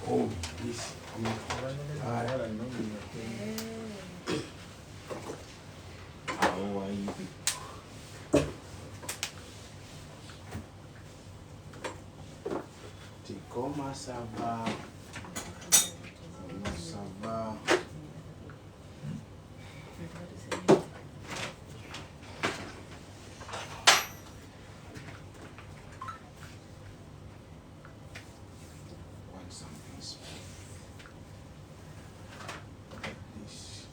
Oh, this. How are you? Comment ça va? Comment ça va? Want something special? This.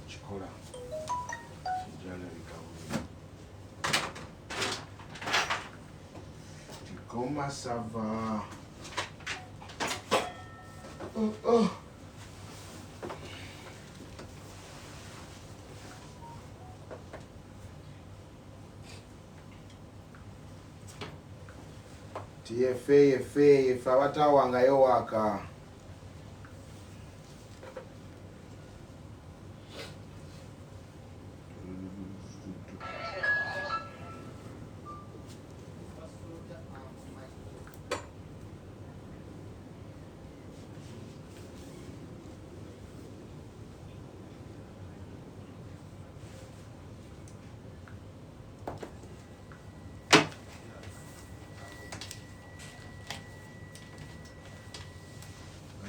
Chikola. Comment ça va? Oh, oh. Yefe abatawangayo waka.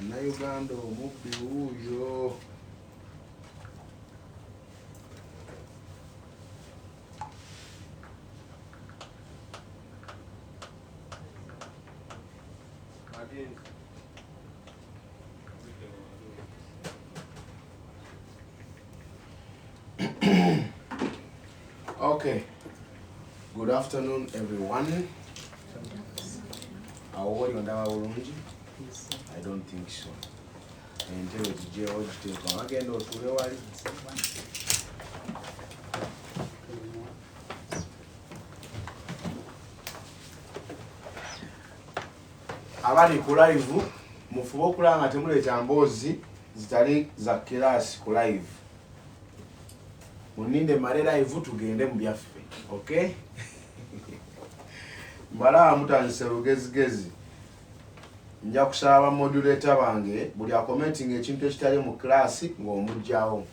Na Uganda omubbi wuuyo. Okay. Good afternoon, everyone. How are you? I don't think so. And again, abali ku live mufube okulanga temuleeta mboozi zitali za class ku live. Muninde male live tugende mu byaffe. Okay? Mbala mutandise lugezigezi. Nja kusaba modulator bange buli commenting ekintu ekitali mu class ng'omujjawo.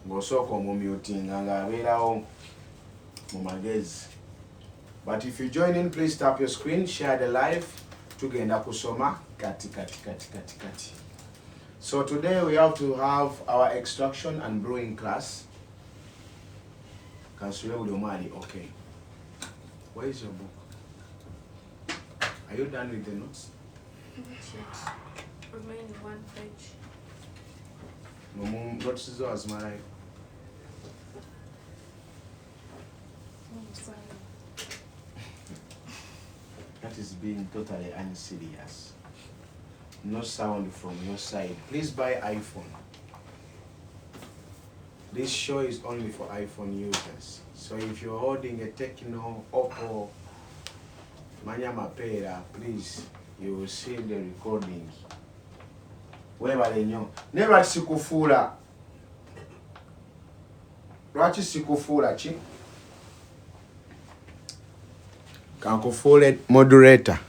Ng'osooka omumutinga ng'abeerawo mu magezi. But if you join in, please tap your screen, share the live. Tugenda kusoma kati. So today we have to have our extraction and brewing class. Okay. Where is your book? Are you done with the notes? Remain one page. Notes is as my life. That is being totally unserious. No sound from your side. Please buy iPhone. This show is only for iPhone users. So if you're holding a Tecno, Oppo, Manyamapera, please, you will see the recording. Webale nnyo. Never sikufula. Lwaki sikufula ki? Kankufule moderator.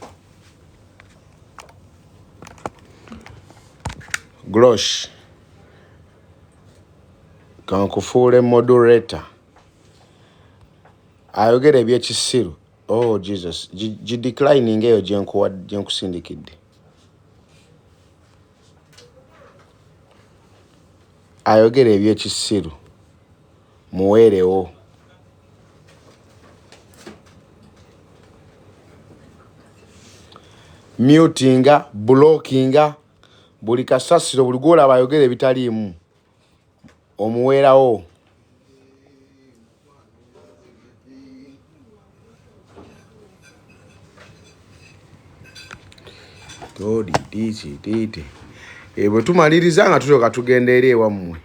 Glosh. Kankufule moderator. Ayogera ebyekisiru. Oh Jesus. Declining eyo gyenkusindikidde. Ayogera ebyekisiru. Muweerewo. Mutinga, blockinga, buli kasasiro buli gwolaba ayogera ebitaliimu. Omuweerawo. Todi diti. Bwe tumaliriza nga tutoka tugenda eri ewammwe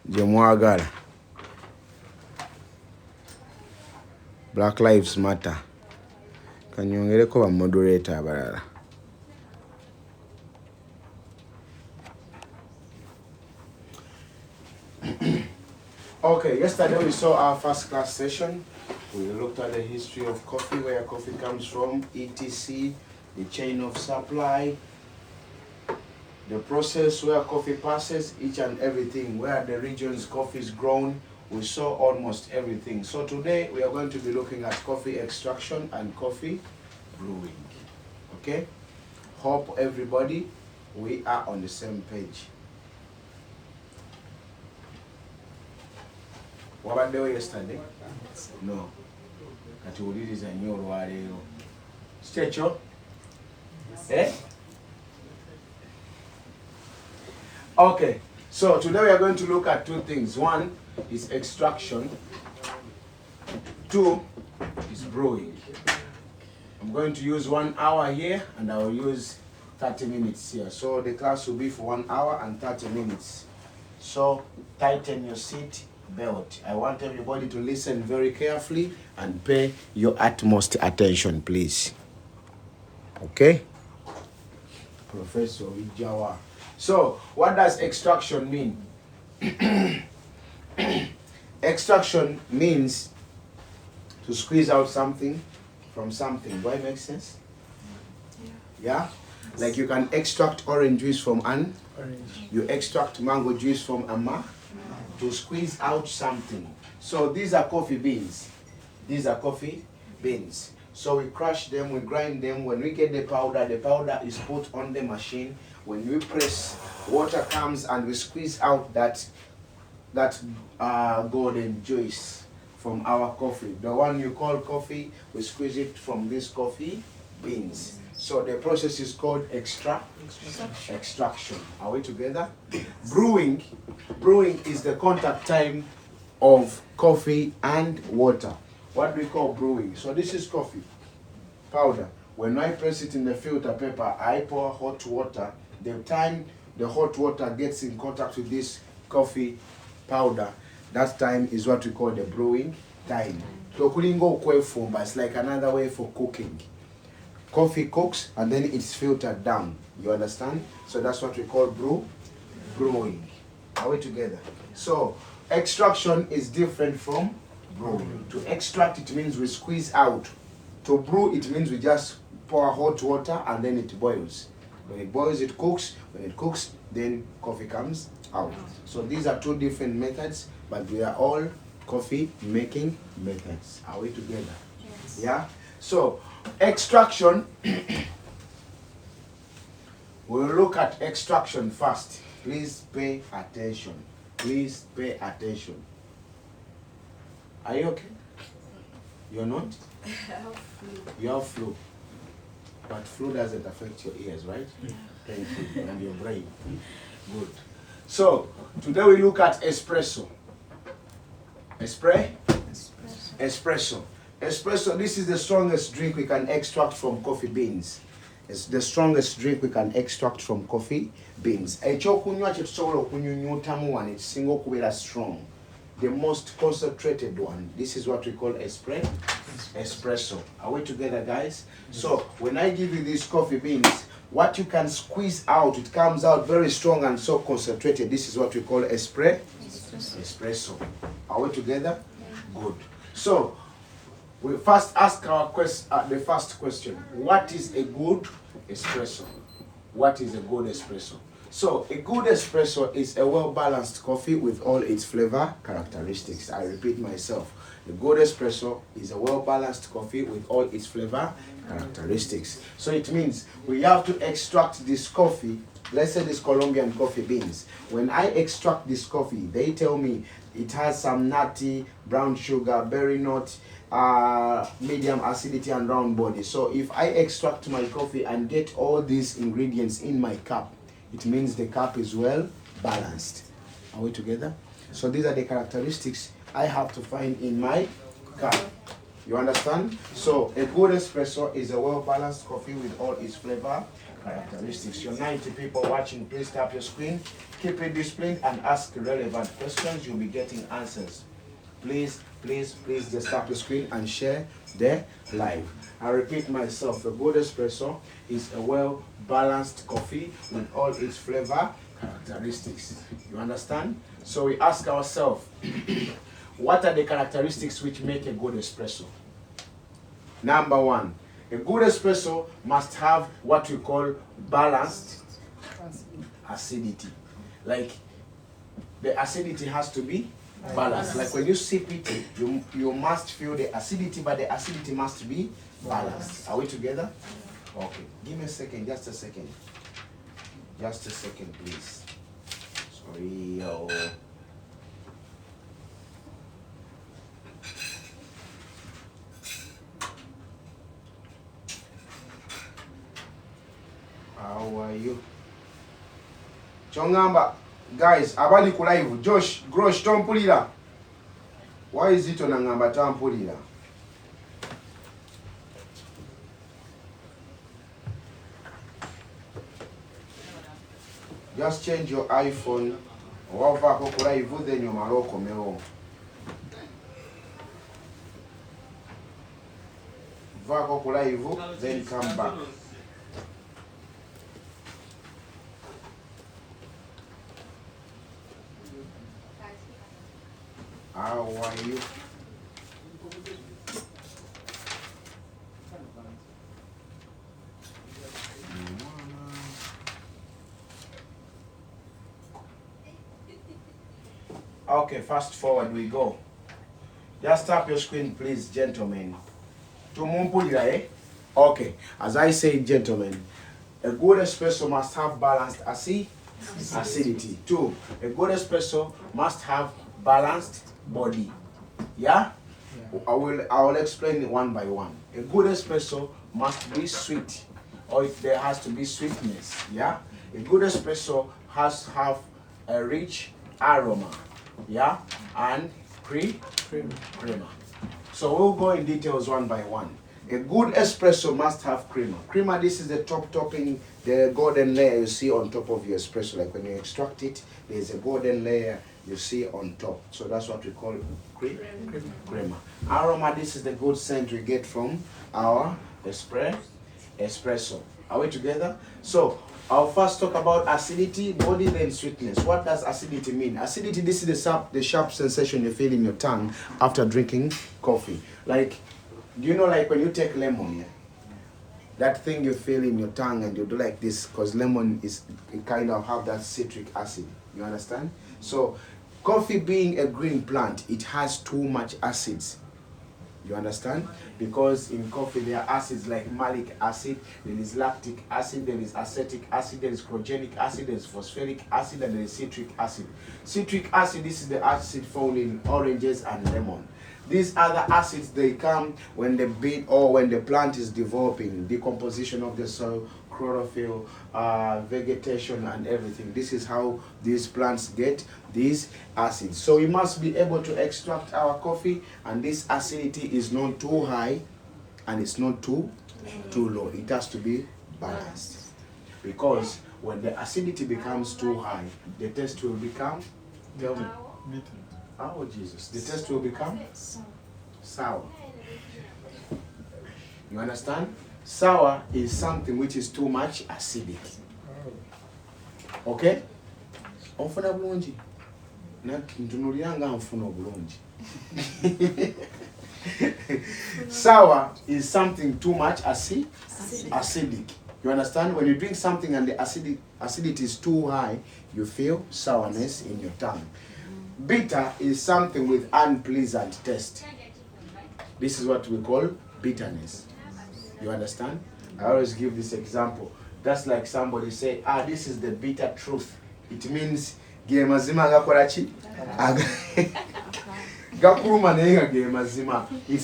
gye mwagala. Black Lives Matter. Kanyongereko ba moderator abalala. Okay, yesterday we saw our first class session. We looked at the history of coffee, where coffee comes from, etc., the chain of supply, the process where coffee passes, each and everything, where the regions coffee is grown. We saw almost everything. So today we are going to be looking at coffee extraction and coffee brewing. Okay? Hope everybody, we are on the same page. Wabaddewo yesterday? No. Kati wuliriza nnyo olwaleero. Kikyekyo? Eh? Okay, so today we are going to look at two things. One is extraction. Two is brewing. I'm going to use 1 hour here and I will use 30 minutes here. So the class will be for 1 hour and 30 minutes. So tighten your seat belt. I want everybody to listen very carefully and pay your utmost attention, please. Okay? Professor Wijawa. So, what does extraction mean? Extraction means to squeeze out something from something. Do I make sense? Yeah? Like you can extract orange juice from an orange. You extract mango juice from a ma to squeeze out something. So these are coffee beans. These are coffee beans. So we crush them, we grind them. When we get the powder is put on the machine. When we press, water comes and we squeeze out that golden juice from our coffee. The one you call coffee, we squeeze it from these coffee beans. So the process is called extraction. Are we together? Brewing is the contact time of coffee and water. What do we call brewing? So this is coffee powder. When I press it in the filter paper, I pour hot water. The time the hot water gets in contact with this coffee powder, that time is what we call the brewing time. So kulingo kwefumba, it's like another way for cooking. Coffee cooks and then it's filtered down. You understand? So that's what we call brewing. Are we together? So extraction is different from brewing. To extract, it means we squeeze out. To brew, it means we just pour hot water and then it boils. When it boils, it cooks. When it cooks, then coffee comes out. So these are two different methods, but we are all coffee making methods. Are we together? Yes. Yeah? So extraction, we'll look at extraction first. Please pay attention. Please pay attention. Are you okay? You're not? I have flu. You have flu. But flu doesn't affect your ears, right? Yeah. Thank you. And your brain. Good. So, today we look at espresso. Espresso. Espresso, this is the strongest drink we can extract from coffee beans. It's the strongest drink we can extract from coffee beans. Ekyokunywa kye tusobola okunyunyutamu wano ekisinga okubeera strong. The most concentrated one. This is what we call espresso. Are we together, guys? So when I give you these coffee beans, what you can squeeze out, it comes out very strong and so concentrated. This is what we call espresso. Are we together? Yeah. Good. So we first ask the first question. What is a good espresso? What is a good espresso? So a good espresso is a well-balanced coffee with all its flavor characteristics. I repeat myself. A good espresso is a well-balanced coffee with all its flavor characteristics. So it means we have to extract this coffee. Let's say this Colombian coffee beans. When I extract this coffee, they tell me it has some nutty, brown sugar, berry nut, medium acidity and round body. So if I extract my coffee and get all these ingredients in my cup, it means the cup is well balanced. Are we together? So these are the characteristics I have to find in my cup. You understand? So a good espresso is a well balanced coffee with all its flavor characteristics. Your 90 people watching, please tap your screen, keep it displayed and ask relevant questions. You'll be getting answers. Please just tap the screen and share the live. I repeat myself, a good espresso is a well-balanced coffee with all its flavor characteristics. You understand? So we ask ourselves, what are the characteristics which make a good espresso? Number one, a good espresso must have what we call balanced acidity. Like the acidity has to be balanced. Like when you sip it, you must feel the acidity, but the acidity must be balanced. Are we together? Okay. Give me a second, just a second. Just a second, please. Sorry. How are you? Chongamba, guys, abali ku live. Josh, Grosh, tompulira. Why is it on ngamba tampulira? Just change your iPhone. Wavako ku live then you maroko meo. Vako ku live then come back. How are you? Okay, fast forward we go. Just tap your screen, please, gentlemen. Tumumpulira, eh? Okay, as I say, gentlemen, a good espresso must have balanced acidity. 2, a good espresso must have balanced body. Yeah? I will explain it one by one. A good espresso must be sweet, or there has to be sweetness. Yeah? A good espresso has to have a rich aroma. Yeah? And creamer. So we'll go in details one by one. A good espresso must have creamer. Creamer, this is the top topping, the golden layer you see on top of your espresso. Like when you extract it, there's a golden layer you see on top. So that's what we call creamer. Aroma, this is the good scent we get from our espresso. Are we together? So I'll first talk about acidity, body, then sweetness. What does acidity mean? Acidity, this is the sharp sensation you feel in your tongue after drinking coffee. Like, do you know, like when you take lemon, yeah? That thing you feel in your tongue and you do like this, because lemon is kind of have that citric acid. You understand? So coffee being a green plant, it has too much acids. You understand? Because in coffee there are acids like malic acid, there is lactic acid, there is acetic acid, there is chlorogenic acid, there is phosphoric acid, and there is citric acid. Citric acid, this is the acid found in oranges and lemon. These other acids, they come when the bean or when the plant is developing, decomposition of the soil, chlorophyll, vegetation and everything. This is how these plants get these acids. So we must be able to extract our coffee, and this acidity is not too high and it's not too low. It has to be balanced. Because when the acidity becomes too high, the taste will become oh Jesus, the taste will become sour. You understand? Sour is something which is too much acidic. Okay? Onfuna bulungi. Ntunuliranga nfuna bulungi. Sour is something too much acidic. You understand? When you drink something and the acidity is too high, you feel sourness in your tongue. Bitter is something with unpleasant taste. This is what we call bitterness. You understand? I always give this example. That's like somebody say, this is the bitter truth. It means it's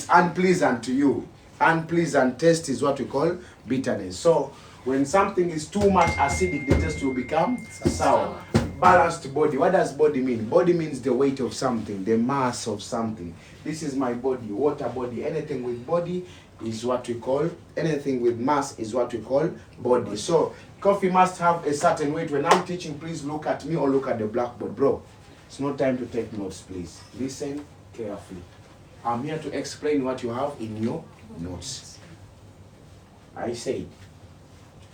unpleasant to you. Unpleasant taste is what we call bitterness. So when something is too much acidic, the taste will become sour. Balanced body. What does body mean? Body means the weight of something, the mass of something. This is my body, water body. Anything with body is what we call, anything with mass is what we call body. So coffee must have a certain weight. When I'm teaching, please look at me or look at the blackboard. Bro, it's not time to take notes, please. Listen carefully. I'm here to explain what you have in your notes. I said,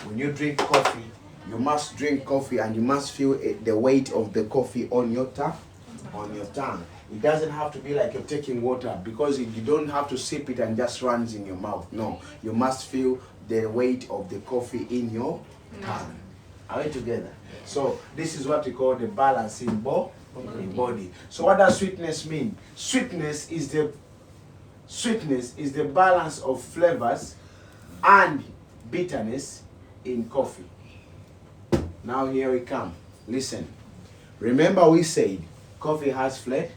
when you drink coffee, you must drink coffee and you must feel the weight of the coffee on your on your tongue. It doesn't have to be like you're taking water, because you don't have to sip it and just runs in your mouth. No, you must feel the weight of the coffee in your tongue. Are we together? So this is what we call the balancing body. So what does sweetness mean? Sweetness is the balance of flavors and bitterness in coffee. Now here we come. Listen. Remember we said coffee has flavor.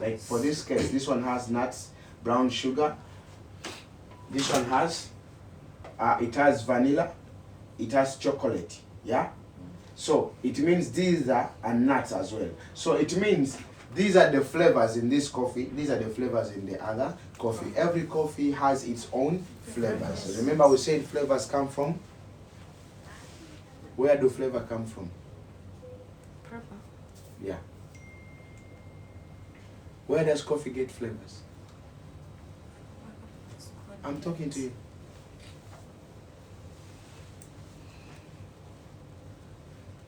Like for this case, this one has nuts, brown sugar. This one has it has vanilla, it has chocolate. Yeah. So it means these are nuts as well. So it means these are the flavors in this coffee. These are the flavors in the other coffee. Every coffee has its own flavors. So remember we said flavors come from? Where do flavor come from? Purple. Yeah. Where does coffee get flavors? I'm talking to you.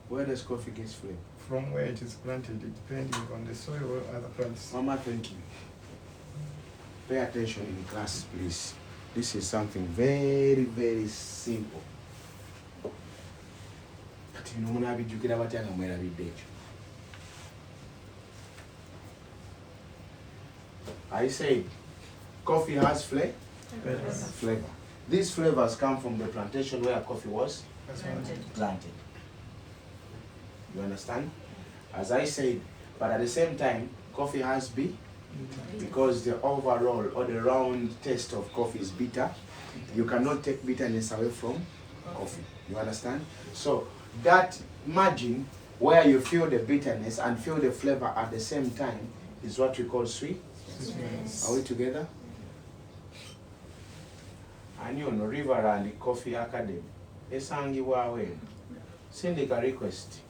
Where does coffee get flavor? From where it is planted, depending on the soil or other plants. Mama, thank you. Pay attention in class, please. This is something very, very simple. I said coffee has flavor. These flavors come from the plantation where coffee was planted. You understand? As I said, but at the same time, coffee has because the overall or the round taste of coffee is bitter. You cannot take bitterness away from coffee. You understand? So that margin where you feel the bitterness and feel the flavor at the same time is what we call sweet. Are we together? And you know, River and the Coffee Academy. Esangibwa wenu. Sindika request.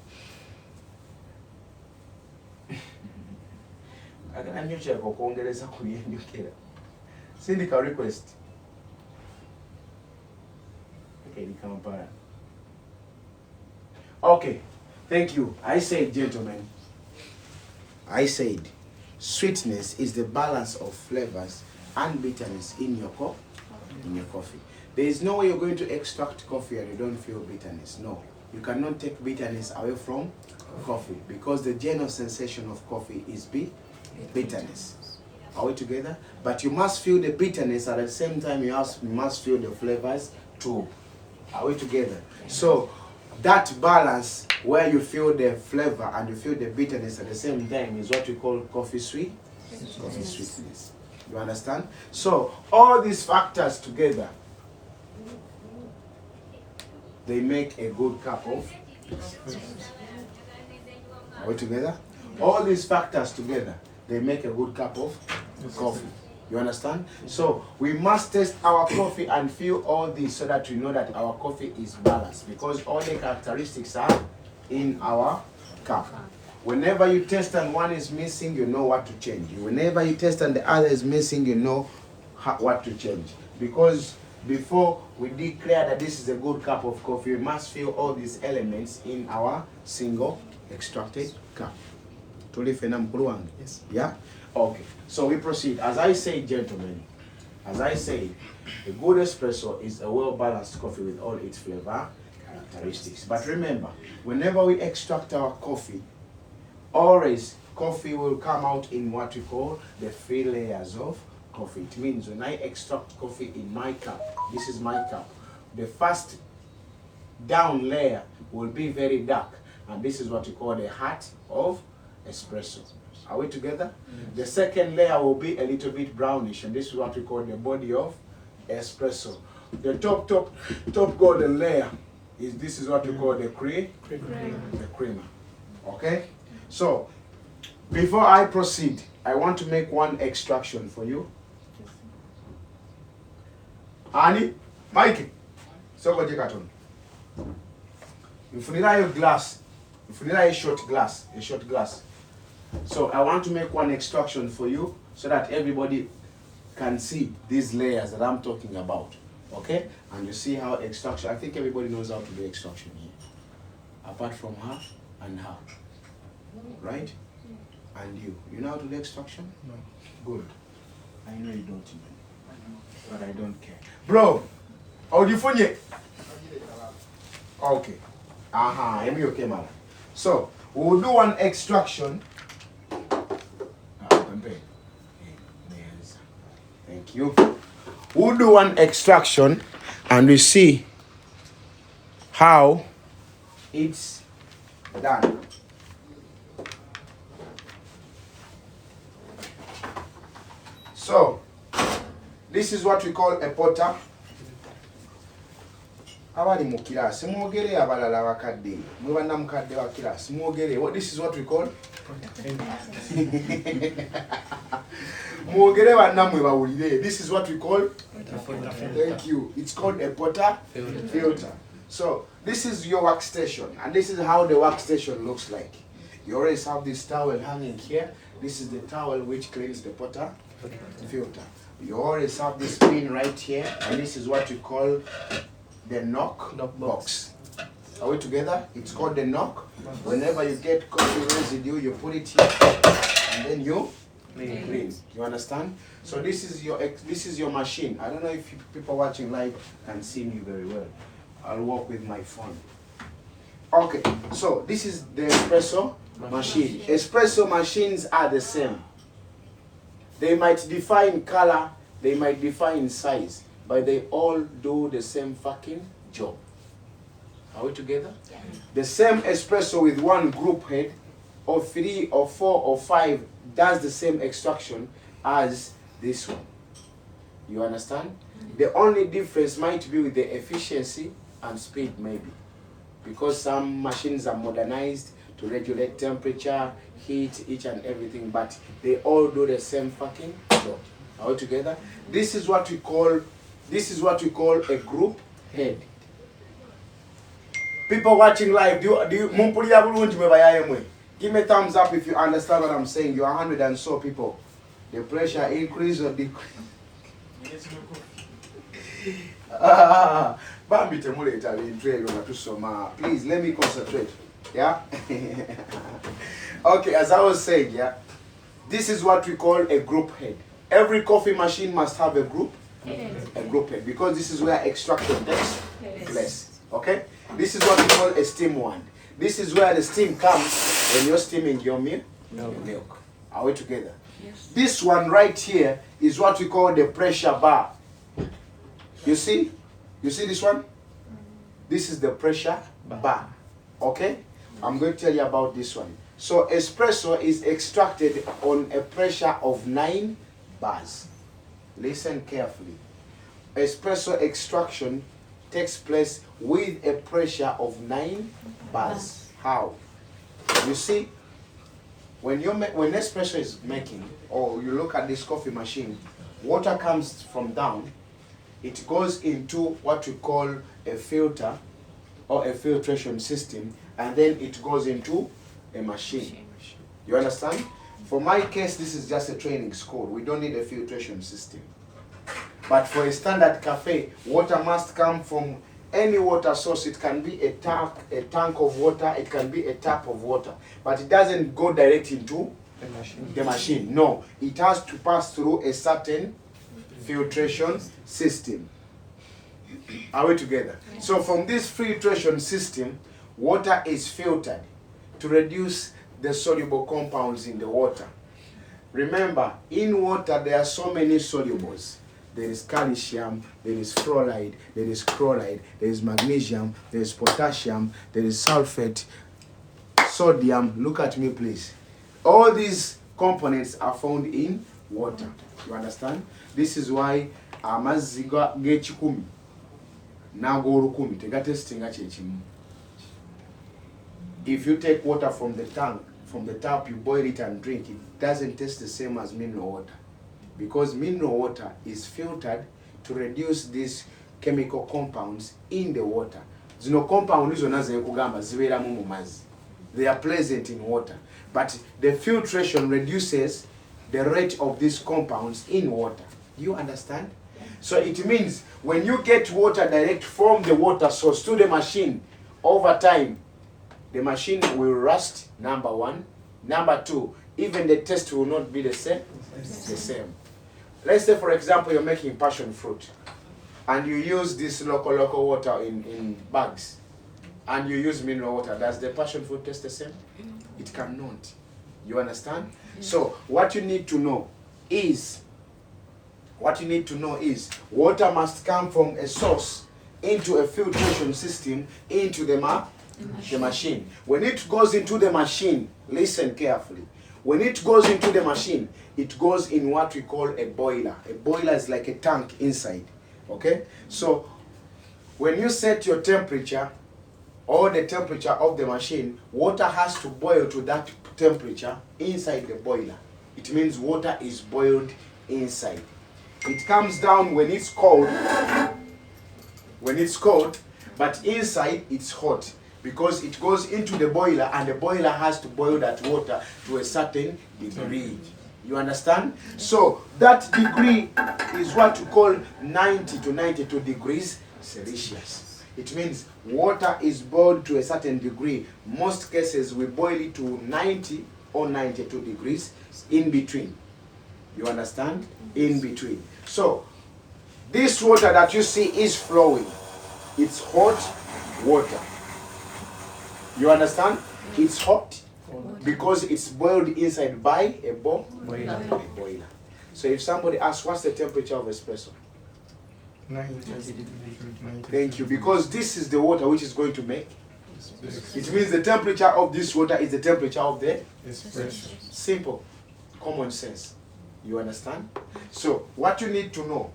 Agana nyocha kwa kuongeleza kuyenjukira. Sindika request. Okay, ni Kampala. Okay, thank you. I said, gentlemen, I said, sweetness is the balance of flavors and bitterness in your coffee. There is no way you're going to extract coffee and you don't feel bitterness. No, you cannot take bitterness away from coffee because the general sensation of coffee is bitterness. Are we together? But you must feel the bitterness at the same time. You must feel the flavors too. Are we together? So that balance where you feel the flavor and you feel the bitterness at the same time is what we call coffee sweetness. You understand? So all these factors together, they make a good cup of. Are we together? All these factors together, they make a good cup of coffee. You understand? So we must test our coffee and feel all this so that we know that our coffee is balanced, because all the characteristics are in our cup. Whenever you test and one is missing, you know what to change. Whenever you test and the other is missing, you know what to change. Because before we declare that this is a good cup of coffee, we must feel all these elements in our single extracted cup. Yes. Yeah? Okay. So we proceed. As I say, gentlemen, as I say, a good espresso is a well-balanced coffee with all its flavor characteristics. But remember, whenever we extract our coffee, always coffee will come out in what we call the 3 layers of coffee. It means when I extract coffee in my cup, this is my cup, the first down layer will be very dark, and this is what we call the heart of espresso. Are we together? Yes. The second layer will be a little bit brownish, and this is what we call the body of espresso. The top golden layer is what we call the creamer. Okay? So before I proceed, I want to make one extraction for you. Ani, Mike, so go jekaton. Mfunira your glass. Mfunira a short glass. So I want to make one extraction for you so that everybody can see these layers that I'm talking about. Okay? And you see how extraction, I think everybody knows how to do extraction here. Apart from her and her. Right? And you know how to do extraction? No. Good. I know you don't know, but I don't care. Bro, how do you find it? Okay. I'm okay, man. So, we'll do one extraction. Thank you. We'll do one extraction and we see how it's done. So, this is what we call a potter. Abali mu kirasi mwogere abalala abakadde mwe banna mukadde wa kirasi mwogere. What this is what we call mwogere banna mwe bawulire. This is what we call thank you. It's called a potter filter. So this is your workstation and this is how the workstation looks like. You always have this towel hanging here. This is the towel which cleans the potter filter. You always have this pin right here and this is what we call the knock box. Are we together? It's called the knock. Whenever you get coffee residue, you put it here and then you clean. You understand? So this is your machine. I don't know if people watching live can see me very well. I'll work with my phone. Okay, so this is the espresso machine. Espresso machines are the same. They might differ in color, they might differ in size, but they all do the same fucking job. Are we together? Yeah. The same espresso with one group head, or 3 or 4 or 5 does the same extraction as this one. You understand? The only difference might be with the efficiency and speed maybe. Because some machines are modernized to regulate temperature, heat, each and everything, but they all do the same fucking job. Are we together? This is what we call a group head. People watching live, give me a thumbs up if you understand what I'm saying. You're 100 and so people. The pressure increase or decrease. Please let me concentrate. Yeah? Okay, as I was saying, yeah, this is what we call a group head. Every coffee machine must have a group head because this is where extraction takes place. Okay? This is what we call a steam wand. This is where the steam comes when you're steaming your milk. Are we together? Yes. This one right here is what we call the pressure bar. You see? You see this one? This is the pressure bar. Okay? I'm going to tell you about this one. So espresso is extracted on a pressure of 9 bars. Listen carefully. Espresso extraction takes place with a pressure of 9 bars. How? You see, when espresso is making, or you look at this coffee machine, water comes from down, it goes into what we call a filter or a filtration system, and then it goes into a machine. You understand? For my case, this is just a training school. We don't need a filtration system. But for a standard cafe, water must come from any water source. It can be a tank of water, it can be a tap of water. But it doesn't go direct into the machine. No, it has to pass through a certain filtration system. Are we together? Yeah. So from this filtration system, water is filtered to reduce the soluble compounds in the water. Remember, in water there are so many solubles. There is calcium, there is fluoride, there is chloride, there is magnesium, there is potassium, there is sulfate, sodium. Look at me please. All these components are found in water. You understand? This is why amazzi g'ekikumi n'ag'olukumi tegatestinga kyekimu. If you take water from the tank, from the tap, you boil it and drink, it doesn't taste the same as mineral water. Because mineral water is filtered to reduce these chemical compounds in the water. Zino compounds zonna zenkugamba zibeeramu mu mazzi. They are present in water. But the filtration reduces the rate of these compounds in water. Do you understand? So it means when you get water direct from the water source to the machine, over time, the machine will rust, number one. Number two, even the taste will not be the same. The same. Let's say, for example, you're making passion fruit, and you use this local water in bags, and you use mineral water. Does the passion fruit taste the same? It cannot. You understand? So what you need to know is, water must come from a source into a filtration system into the machine. When it goes into the machine, listen carefully. When it goes into the machine, it goes in what we call a boiler. A boiler is like a tank inside. Okay? So when you set your temperature or the temperature of the machine, water has to boil to that temperature inside the boiler. It means water is boiled inside. It comes down when it's cold. But inside it's hot because it goes into the boiler, and the boiler has to boil that water to a certain degree. You understand? So that degree is what you call 90 to 92 degrees Celsius. It means water is boiled to a certain degree. Most cases we boil it to 90 or 92 degrees in between. You understand? In between. So this water that you see is flowing. It's hot water. You understand? It's hot because it's boiled inside by a boiler. So if somebody asks, what's the temperature of espresso? 90. Thank you. Because this is the water which is going to make. It means the temperature of this water is the temperature of the Espresso. simple. Common sense. You understand? So what you need to know.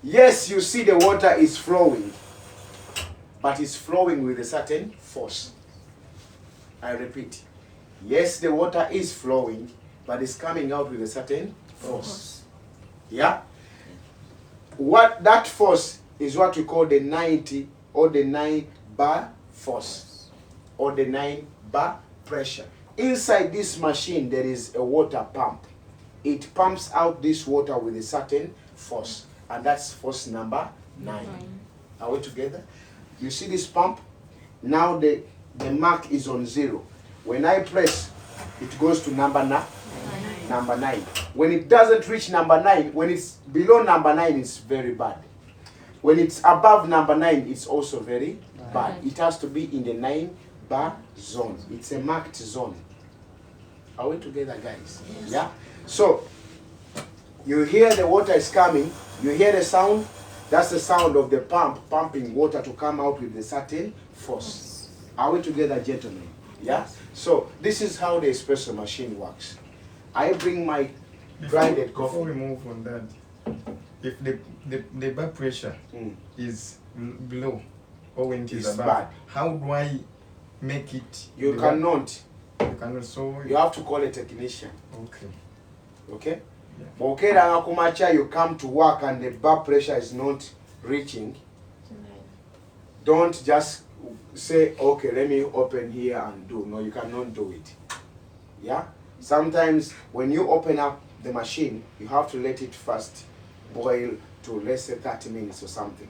Yes, you see the water is flowing, but it's flowing with a certain force. I repeat. Yes, the water is flowing, but it's coming out with a certain force. Yeah? What that force is what we call the 90 or the 9 bar force or the 9 bar pressure. Inside this machine there is a water pump. It pumps out this water with a certain force, and that's force number 9. Are we together? You see this pump? Now the mark is on 0. When I press, it goes to number 9. When it doesn't reach number 9, when it's below number 9, it's very bad. When it's above number 9, it's also very bad. It has to be in the 9 bar zone. It's a marked zone. Are we together, guys? Yes. Yeah? So, you hear the water is coming. You hear the sound. That's the sound of the pump pumping water to come out with a certain force. Are we together, gentlemen? Yeah? So, this is how the espresso machine works. I bring my grinded coffee. Before we move on that, if the bar pressure is below or when it is above, bad. how do I make it? You cannot. You cannot. So you have to call a technician. Okay. Okay? Yeah. Okay, you come to work and the bar pressure is not reaching. Don't just say, okay, let me open here and do. No, you cannot do it. Yeah? Sometimes when you open up the machine, you have to let it first boil to let's say 30 minutes or something.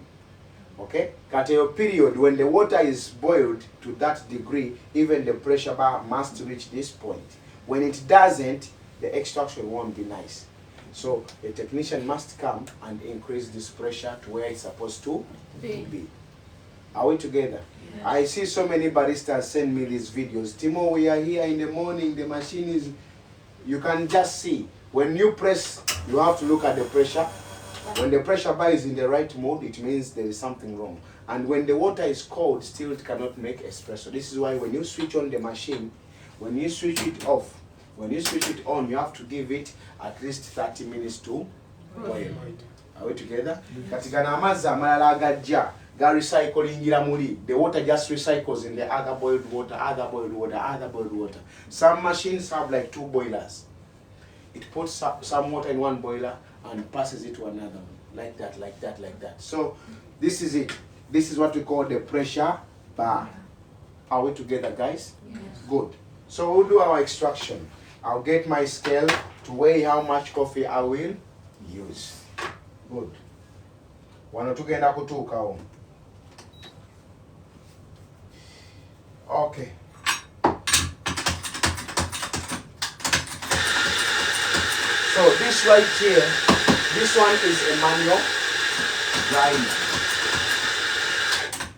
Okay? At a period when the water is boiled to that degree, even the pressure bar must reach this point. When it doesn't, the extraction won't be nice. So a technician must come and increase this pressure to where it's supposed to be. Are we together? Yes. I see so many baristas send me these videos. Timo, we are here in the morning, the machine is... You can just see. When you press, you have to look at the pressure. When the pressure bar is in the right mode, it means there is something wrong. And when the water is cold, still it cannot make espresso. This is why when you switch on the machine, when you switch it off, when you switch it on, you have to give it at least 30 minutes to boil. Are we together? Katika na amazi amalala agajja ga recyclingira muli, the water just recycles in the other boiled water, other boiled water, other boiled water. Some machines have like 2 boilers. It puts some water in one boiler and passes it to another one. Like that, like that, like that. So this is it. This is what we call the pressure bar. Are we together, guys? Yes. Good. So we'll do our extraction. I'll get my scale to weigh how much coffee I will use. Good. Wano tugenda kutuukawo. Okay. So this right here, this one is a manual grinder.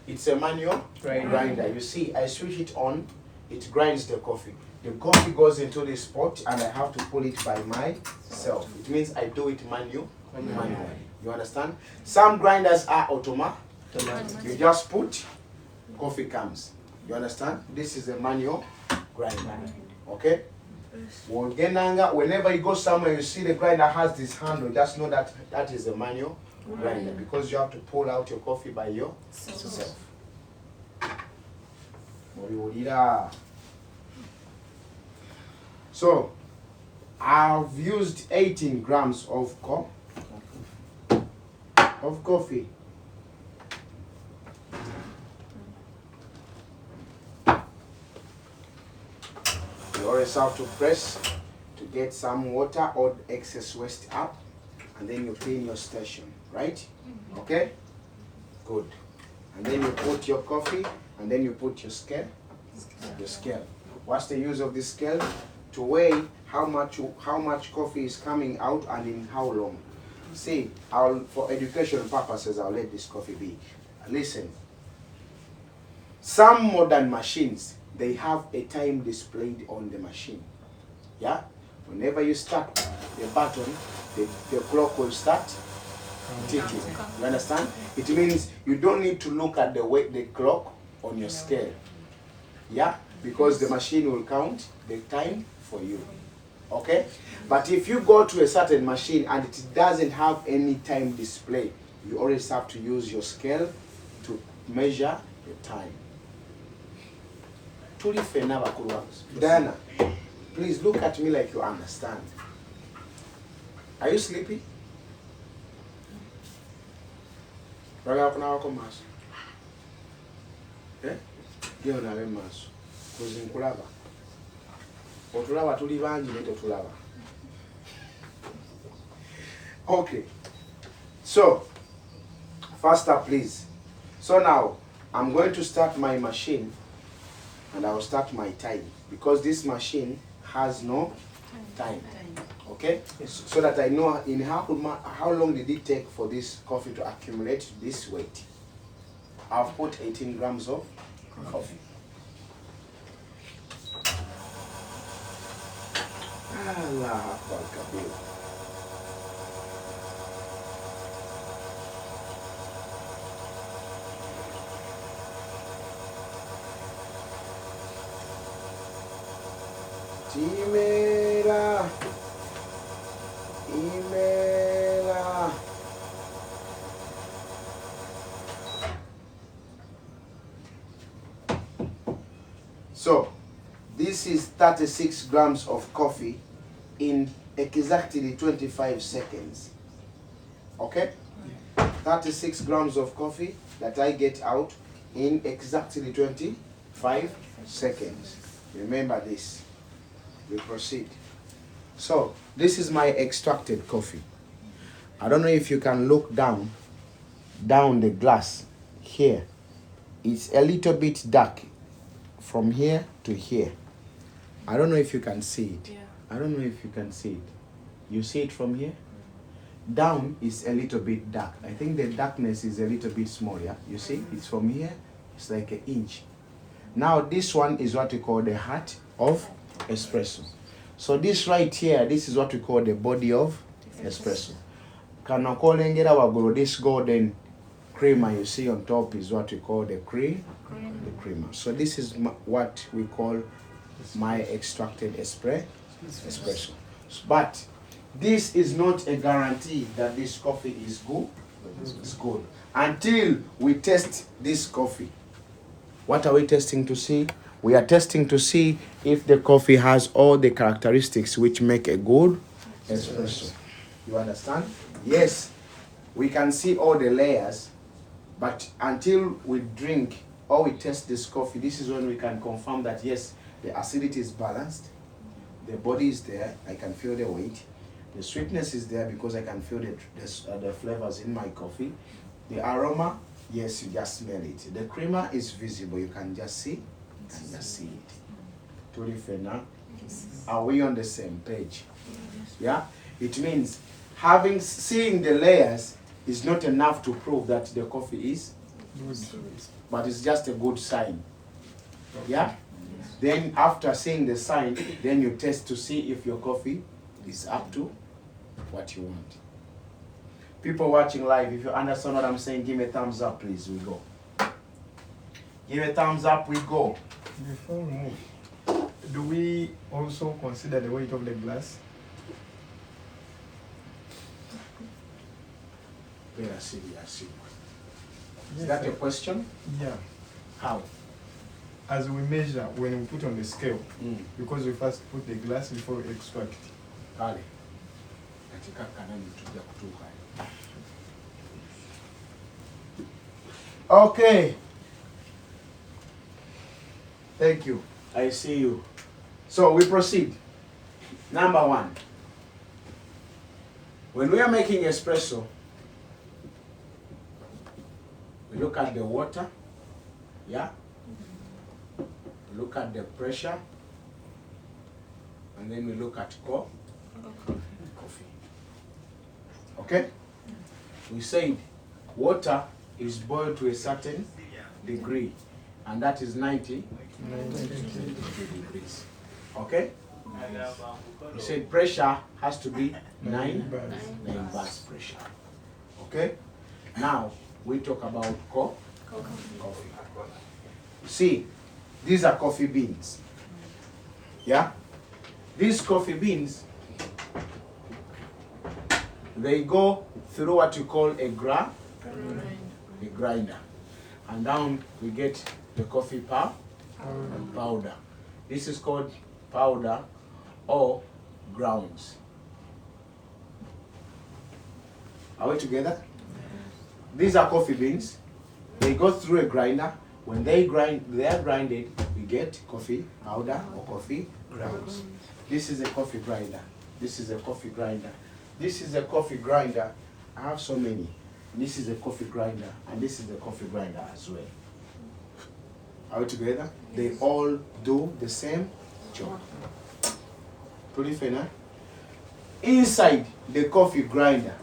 It's a manual grinder. You see, I switch it on, it grinds the coffee. The coffee goes into this pot and I have to pull it by myself. It means I do it manually. You understand? Some grinders are automatic. You just put, coffee comes. You understand? This is a manual grinder. Okay? Whenever you go somewhere, you see the grinder has this handle, just know that that is a manual grinder because you have to pull out your coffee by yourself. So, I've used 18 grams of coffee. You always have to press to get some water or excess waste up, and then you clean your station, right? Okay? Good. And then you put your coffee, and then you put your scale. Your scale. What's the use of this scale? To weigh how much coffee is coming out and in how long. See, for education purposes, I'll let this coffee be. Listen. Some modern machines, they have a time displayed on the machine. Yeah? Whenever you start the button, the clock will start ticking. You understand? It means you don't need to look at the clock on your scale. Yeah? Because the machine will count the time for you. Okay? But if you go to a certain machine and it doesn't have any time display, you always have to use your scale to measure the time. Diana, please look at me like you understand. Are you sleepy? Okay. So, faster please. So now, I'm going to start my machine and I will start my time because this machine has no time. Okay? So that I know in how long did it take for this coffee to accumulate this weight. I've put 18 grams of coffee. Allah Akbar Kabir. Imela. So, this is 36 grams of coffee in exactly 25 seconds. Okay? 36 grams of coffee that I get out in exactly 25 seconds. Remember this. We proceed. So, this is my extracted coffee. I don't know if you can look down the glass here. It's a little bit dark from here to here. I don't know if you can see it. Yeah. I don't know if you can see it. You see it from here? Down is a little bit dark. I think the darkness is a little bit small, yeah? You see? It's from here, it's like an inch. Now this one is what we call the heart of espresso. So this right here, this is what we call the body of espresso. This golden creamer you see on top is what we call the creamer. So this is what we call my extracted espresso. But this is not a guarantee that this coffee is good. It's good. Until we test this coffee. What are we testing to see? We are testing to see if the coffee has all the characteristics which make a good espresso. You understand? Yes, we can see all the layers, but until we drink or we test this coffee, this is when we can confirm that yes, the acidity is balanced, the body is there, I can feel the weight, the sweetness is there because I can feel the flavors in my coffee, the aroma, yes, you just smell it. The creamer is visible, you can just see it. Are we on the same page? Yeah? It means seeing the layers is not enough to prove that the coffee is, but it's just a good sign. Yeah? Then after seeing the sign, then you test to see if your coffee is up to what you want. People watching live, if you understand what I'm saying, give me a thumbs up, please. We go. Give me a thumbs up, we go. Before we move, do we also consider the weight of the glass? Is that a question? Yeah. How? As we measure when we put on the scale, because we first put the glass before we extract. Vale. Katika kanani tuja kutuka. Okay. Thank you. I see you. So we proceed. Number 1. When we are making espresso, we look at the water, yeah? We look at the pressure, and then we look at coffee. Okay? We said water is boiled to a certain degree, and that is 90 degrees. Okay? We said pressure has to be 9 bars pressure. Okay? Now we talk about coffee. See, these are coffee beans. Yeah? These coffee beans, they go through what you call a grinder. And down we get the coffee powder. This is called powder or grounds. Are we together? These are coffee beans. They go through a grinder. When they are grinded, we get coffee powder or coffee grounds. This is a coffee grinder. This is a coffee grinder. This is a coffee grinder. I have so many. This is a coffee grinder, and this is a coffee grinder as well. Are we together? They all do the same job. Pretty fair, huh? Inside the coffee grinder,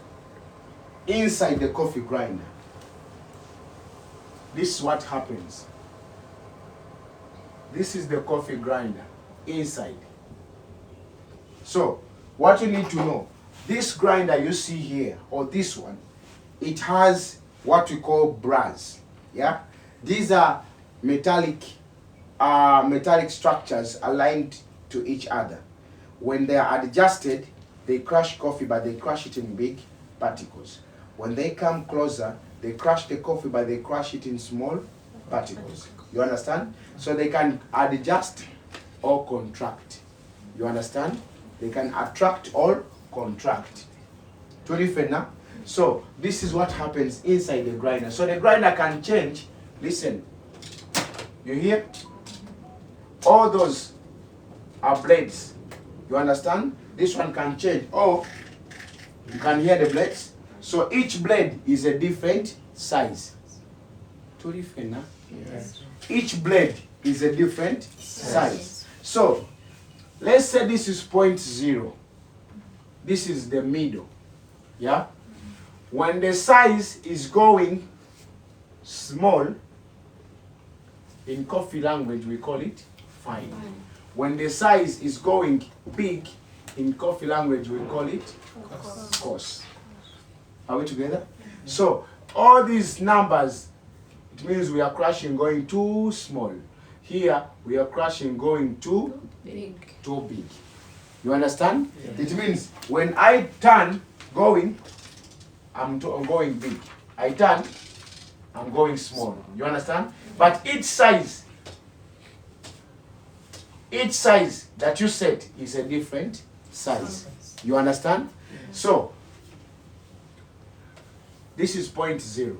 this is what happens. This is the coffee grinder inside. So, what you need to know, this grinder you see here, or this one, it has what we call brass. Yeah? These are metallic structures aligned to each other. When they are adjusted, they crush coffee, but they crush it in big particles. When they come closer, they crush the coffee, but they crush it in small particles. You understand? So they can adjust or contract. You understand? They can attract or contract. So this is what happens inside the grinder. So the grinder can change. Listen, you hear? All those are blades. You understand? This one can change. Oh, you can hear the blades. So each blade is a different size. Yes. Each blade is a different size. So let's say this is 0.0. This is the middle. Yeah? When the size is going small, in coffee language we call it fine. When the size is going big, in coffee language we call it coarse. Are we together? So all these numbers, it means we are crushing going too small. Here we are crushing going too big. You understand? Yes. It means when I turn going, I'm going big. I turn, I'm going small. You understand? But each size that you set is a different size. You understand? So this is 0.0.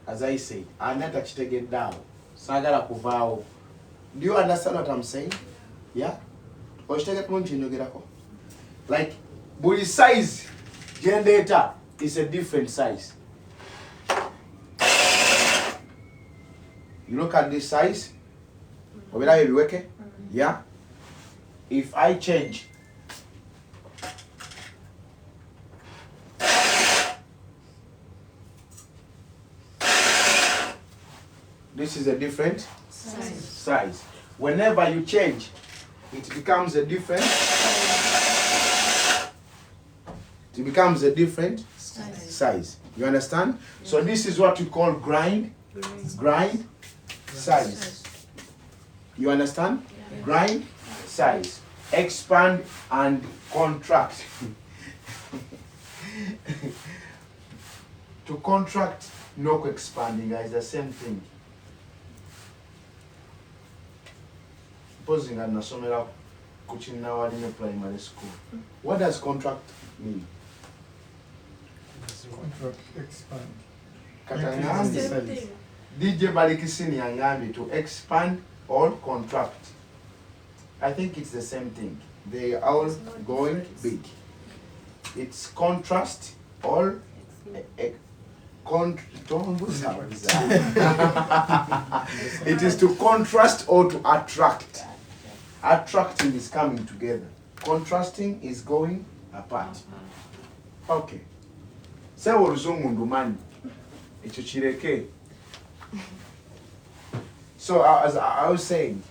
As I said, another chitegedde awo. Sagala kuvaawo. Do you understand what I'm saying? Yeah? Okitegedde bulungi njogerako. Like buli size generator is a different size. You look at this size. Oberabe biweke? Yeah? If I change This is a different Size. size. Whenever you change, it becomes a different. It becomes a different Size. size. You understand? So this is what we call grind size. You understand? Yeah. Grind size. Expand and contract. To contract, no expanding, guys, the same thing. Supposing I'm nasomera kuchina wali in primary school. What does contract mean? Contract expand. Katangambi. Same thing. DJ Balikisini Yangambi to expand or contract. I think it's the same thing. They are all It's no going difference. big. It's contrast or it is to contrast or to attract. Attracting is coming together. Contrasting is going apart. Okay. Say oluzungu ndumani. Ekyo kireke. So as I was saying,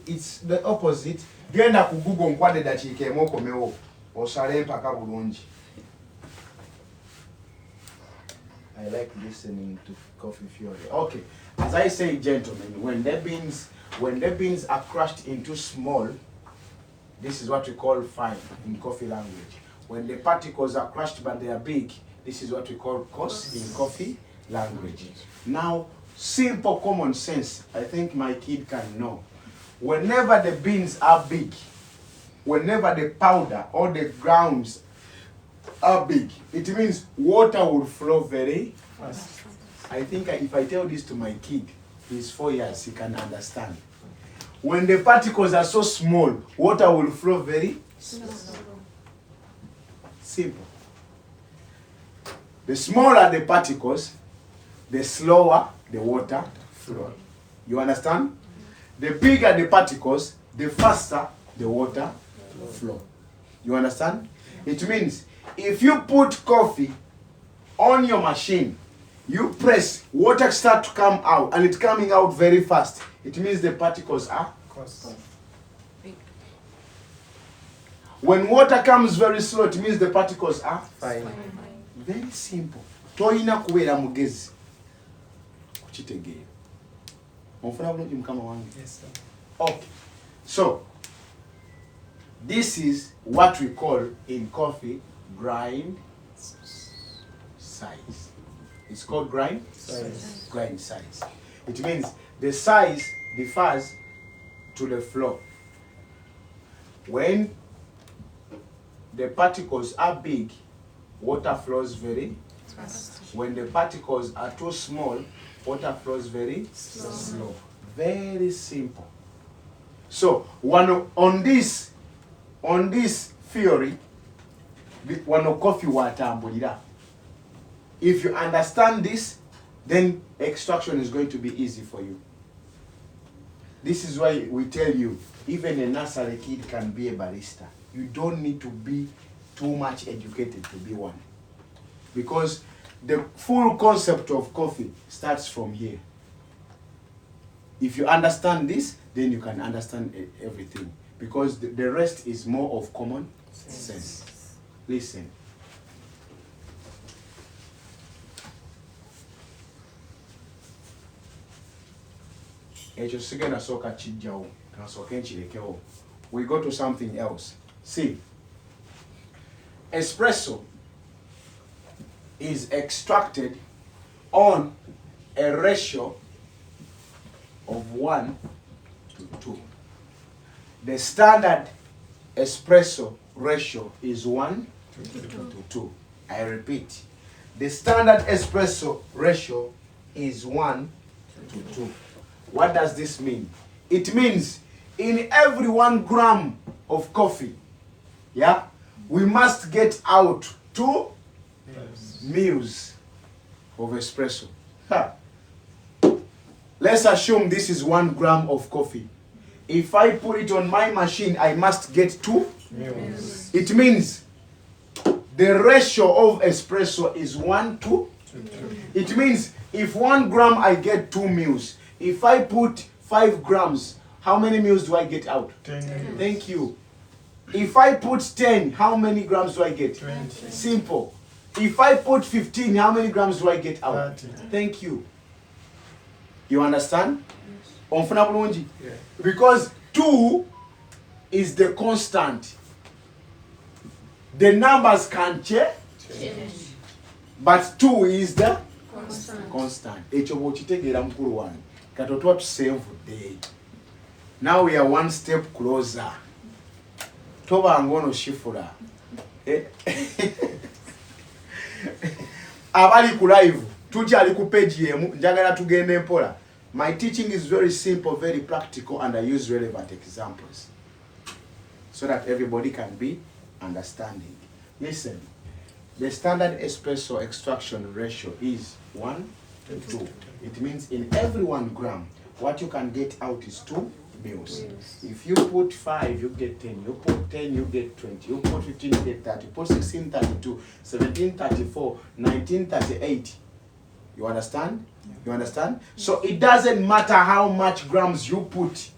it's the opposite. Genda ku Google nkwade dakiika emu okomewo osale empaka bulungi. I like listening to Coffee Fury. Okay, as I say, gentlemen, when the beans are crushed into small, this is what we call fine in coffee language. When the particles are crushed but they are big, this is what we call coarse in coffee language. Now, simple common sense, I think my kid can know. Whenever the beans are big, whenever the powder or the grounds are big, it means water will flow very fast. I think if I tell this to my kid, he's 4 years, he can understand. When the particles are so small, water will flow very simple. The smaller the particles, the slower the water flow. You understand? The bigger the particles, the faster the water flow. You understand? It means if you put coffee on your machine, you press, water start to come out, and it's coming out very fast. It means the particles are. Big. When water comes very slow, it means the particles are. Fine. Very simple. Toyina kubeera mugezi kukitegeera. Onfuna bulungi mukama wange. Yes, sir. Okay. So this is what we call in coffee grind size. It's called grind Size. grind size. It means the size differs to the flow. When the particles are big, water flows very. Fast. When the particles are too small, water flows very slow. Very simple. So on this theory, wano coffee watambulira. If you understand this, then extraction is going to be easy for you. This is why we tell you, even a nursery kid can be a barista. You don't need to be too much educated to be one. Because the full concept of coffee starts from here. If you understand this, then you can understand everything. Because the rest is more of common sense. Listen. Ekyo sigenda sooka kijjawo, nasooke nkirekewo. We go to something else. See, espresso is extracted on a ratio of 1 to 2. The standard espresso ratio is 1 to 2. I repeat, the standard espresso ratio is 1 to 2. What does this mean? It means in every 1 gram of coffee, yeah, we must get out 2 mils of espresso. Ha. Let's assume this is 1 gram of coffee. If I put it on my machine, I must get 2. Mils. It means the ratio of espresso is 1 to 2. It means if 1 gram I get 2 mils. If I put 5 grams, how many mils do I get out? 10. Thank you. If I put 10, how many grams do I get? 20. Simple. If I put 15, how many grams do I get out? 30. Thank you. You understand? Onfuna bulungi? Yeah. Because 2 is the constant. The numbers can change, but 2 is the constant. Ekyo bw'okitegeera mukulu wange. Kati otwa tusenvudde. Now we are one step closer. Toba ngono shifura. Abali ku live, tukyali ku page yemu, njagala tugende mpola. My teaching is very simple, very practical, and I use relevant examples so that everybody can be understanding. Listen, the standard espresso extraction ratio is 1 to 2. It means in every 1 gram, what you can get out is 2 mils. If you put 5, you get 10. You put 10, you get 20. You put 15, you get 30. You put 16, 32. 17, 34. 19, 38. You understand? You understand? So it doesn't matter how much grams you put.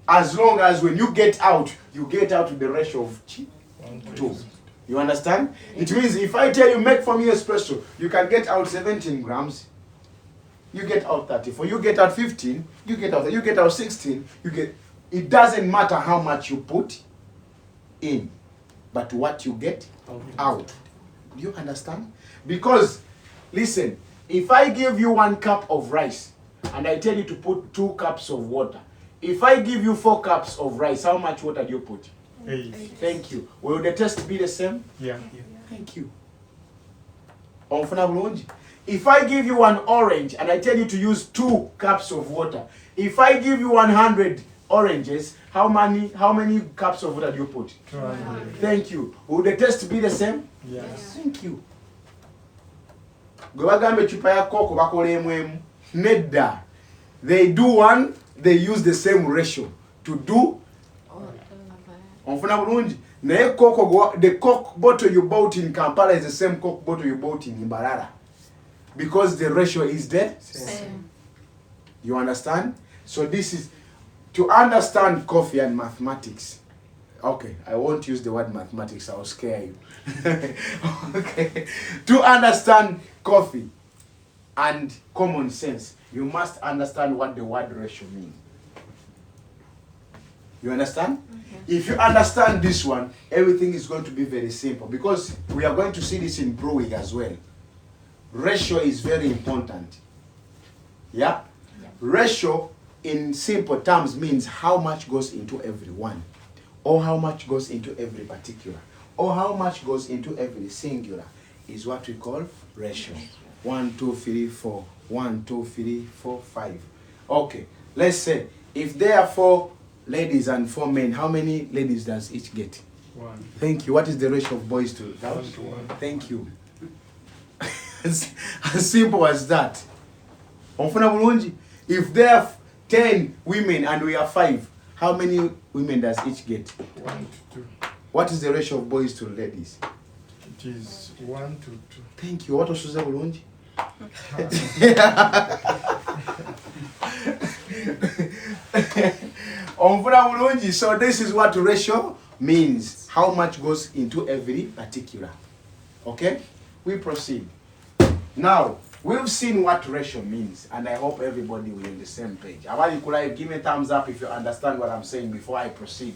As long as when you get out with the ratio of 2. You understand? It means if I tell you make for me espresso, you can get out 17 grams. You get out 34. You get out 15. You get out 16. It doesn't matter how much you put in, but what you get out. Do you understand? Because, listen, if I give you 1 cup of rice and I tell you to put 2 cups of water, if I give you 4 cups of rice, how much water do you put? 8. Thank you. Will the test be the same? Yeah. Thank you. Onfuna bulungi. If I give you 1 orange and I tell you to use 2 cups of water, if I give you 100 oranges, how many cups of water do you put? 200. Thank you. Will the test be the same? Yes. Thank you. Gwe bagamba ecupa ya koko bakola emu. Nedda. They do one, they use the same ratio to do. Onfuna bulungi. Naye the Coke bottle you bought in Kampala is the same Coke bottle you bought in Imbarara. Because the ratio is the Same. You understand? So this is to understand coffee and mathematics. Okay, I won't use the word mathematics, I'll scare you. Okay. To understand coffee and common sense, you must understand what the word ratio means. You understand? If you understand this one, everything is going to be very simple because we are going to see this in brewing as well. Ratio is very important. Yeah? Ratio in simple terms means how much goes into every one, or how much goes into every particular, or how much goes into every singular is what we call ratio. 1, 2, 3, 4. 1, 2, 3, 4, 5. Okay, let's say if there are 4 ladies and 4 men, how many ladies does each get? 1. Thank you. What is the ratio of boys to girls? 1 to 1. Thank you. As simple as that. Onfuna bulungi. If there are 10 women and we are 5, how many women does each get? 1 to 2. What is the ratio of boys to ladies? It is 1 to 2. Thank you. What osuze bulungi? Onfuna bulungi. So this is what ratio means. How much goes into every particular. Okay? We proceed. Now, we've seen what ratio means, and I hope everybody will be on the same page. Abali Kulai, give me a thumbs up if you understand what I'm saying before I proceed.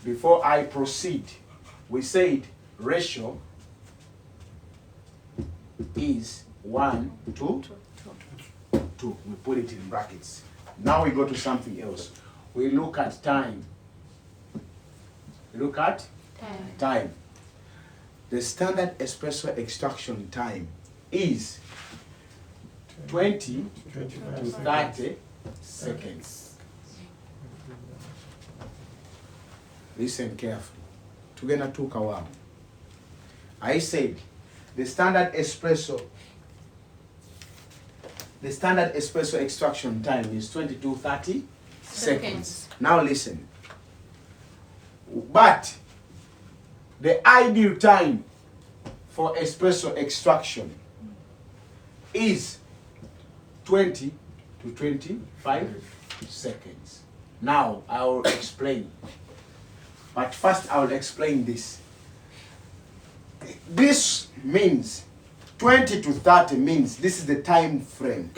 Before I proceed, we said ratio is 1 to 2. We put it in brackets. Now we go to something else. We look at time. Look at time. The standard espresso extraction time is 20 to 30 seconds. Listen carefully. Tugenda tuuka waawo. I said the standard espresso extraction time is 20 to 30 seconds. Now listen. But the ideal time for espresso extraction is 20 to 25 seconds. Now I will explain. But first I will explain this. This means 20 to 30 means this is the time frame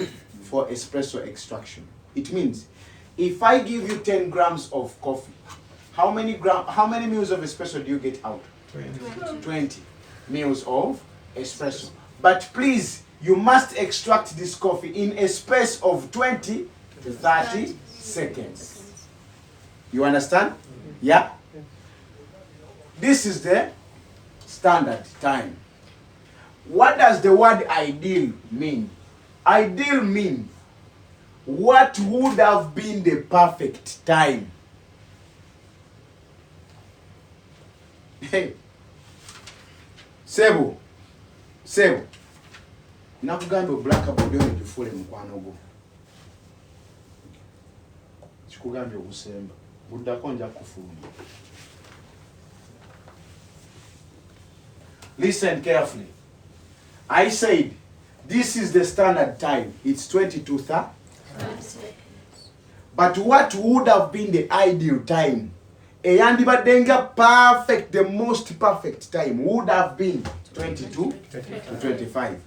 for espresso extraction. It means if I give you 10 grams of coffee, how many mils of espresso do you get out? 20 mils of espresso. But please, you must extract this coffee in a space of 20 to 30 seconds. You understand? Yeah? This is the standard time. What does the word ideal mean? Ideal means what would have been the perfect time. Hey. Sebo. Nakugamba blackboard yo gifule mukwano gwo. Kikugambye obusemba. Buddako nja kufulumya. Listen carefully. I said this is the standard time. It's 20 to 30. But what would have been the ideal time? Eyandibaddenga perfect, the most perfect time would have been 22 to 25.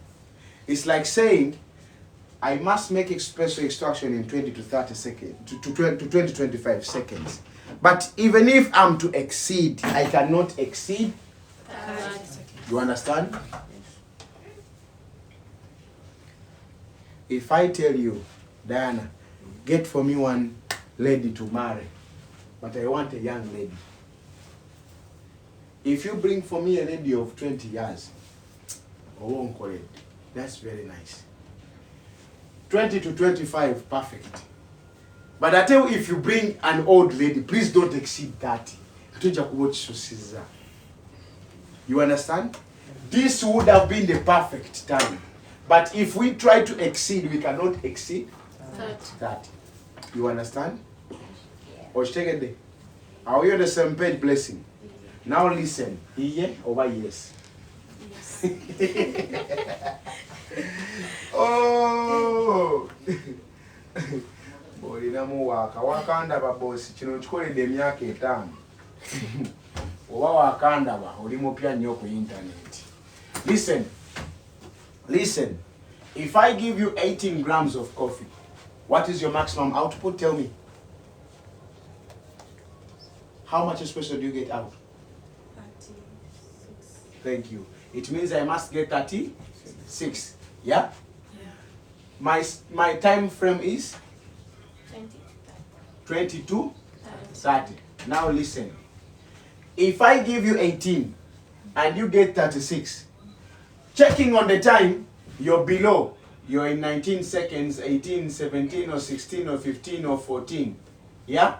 It's like saying, I must make espresso extraction in 20 to 30 seconds, to 20 to 25 seconds. But even if I'm to exceed, I cannot exceed. You understand? If I tell you, Diana, get for me one lady to marry, but I want a young lady. If you bring for me a lady of 20 years, I won't call it. That's very nice. 20 to 25, perfect. But I tell you, if you bring an old lady, please don't exceed 30. You understand? This would have been the perfect time. But if we try to exceed, we cannot exceed 30. You understand? Yeah. Are we on the same page, blessing? Now listen. Iye over yes. Oh! Bolinamu wakanda ba boss kino kikoledde emyaka 5. Oba wakanda ba oli mupya nnyo ku internet. Listen. If I give you 18 grams of coffee, what is your maximum output? Tell me. How much espresso do you get out? 36. Thank you. It means I must get 36. Yeah? Yeah. My time frame is 20 to 30. Now listen. If I give you 18 and you get 36, checking on the time, you're below. You're in 19 seconds, 18, 17, or 16, or 15, or 14. Yeah?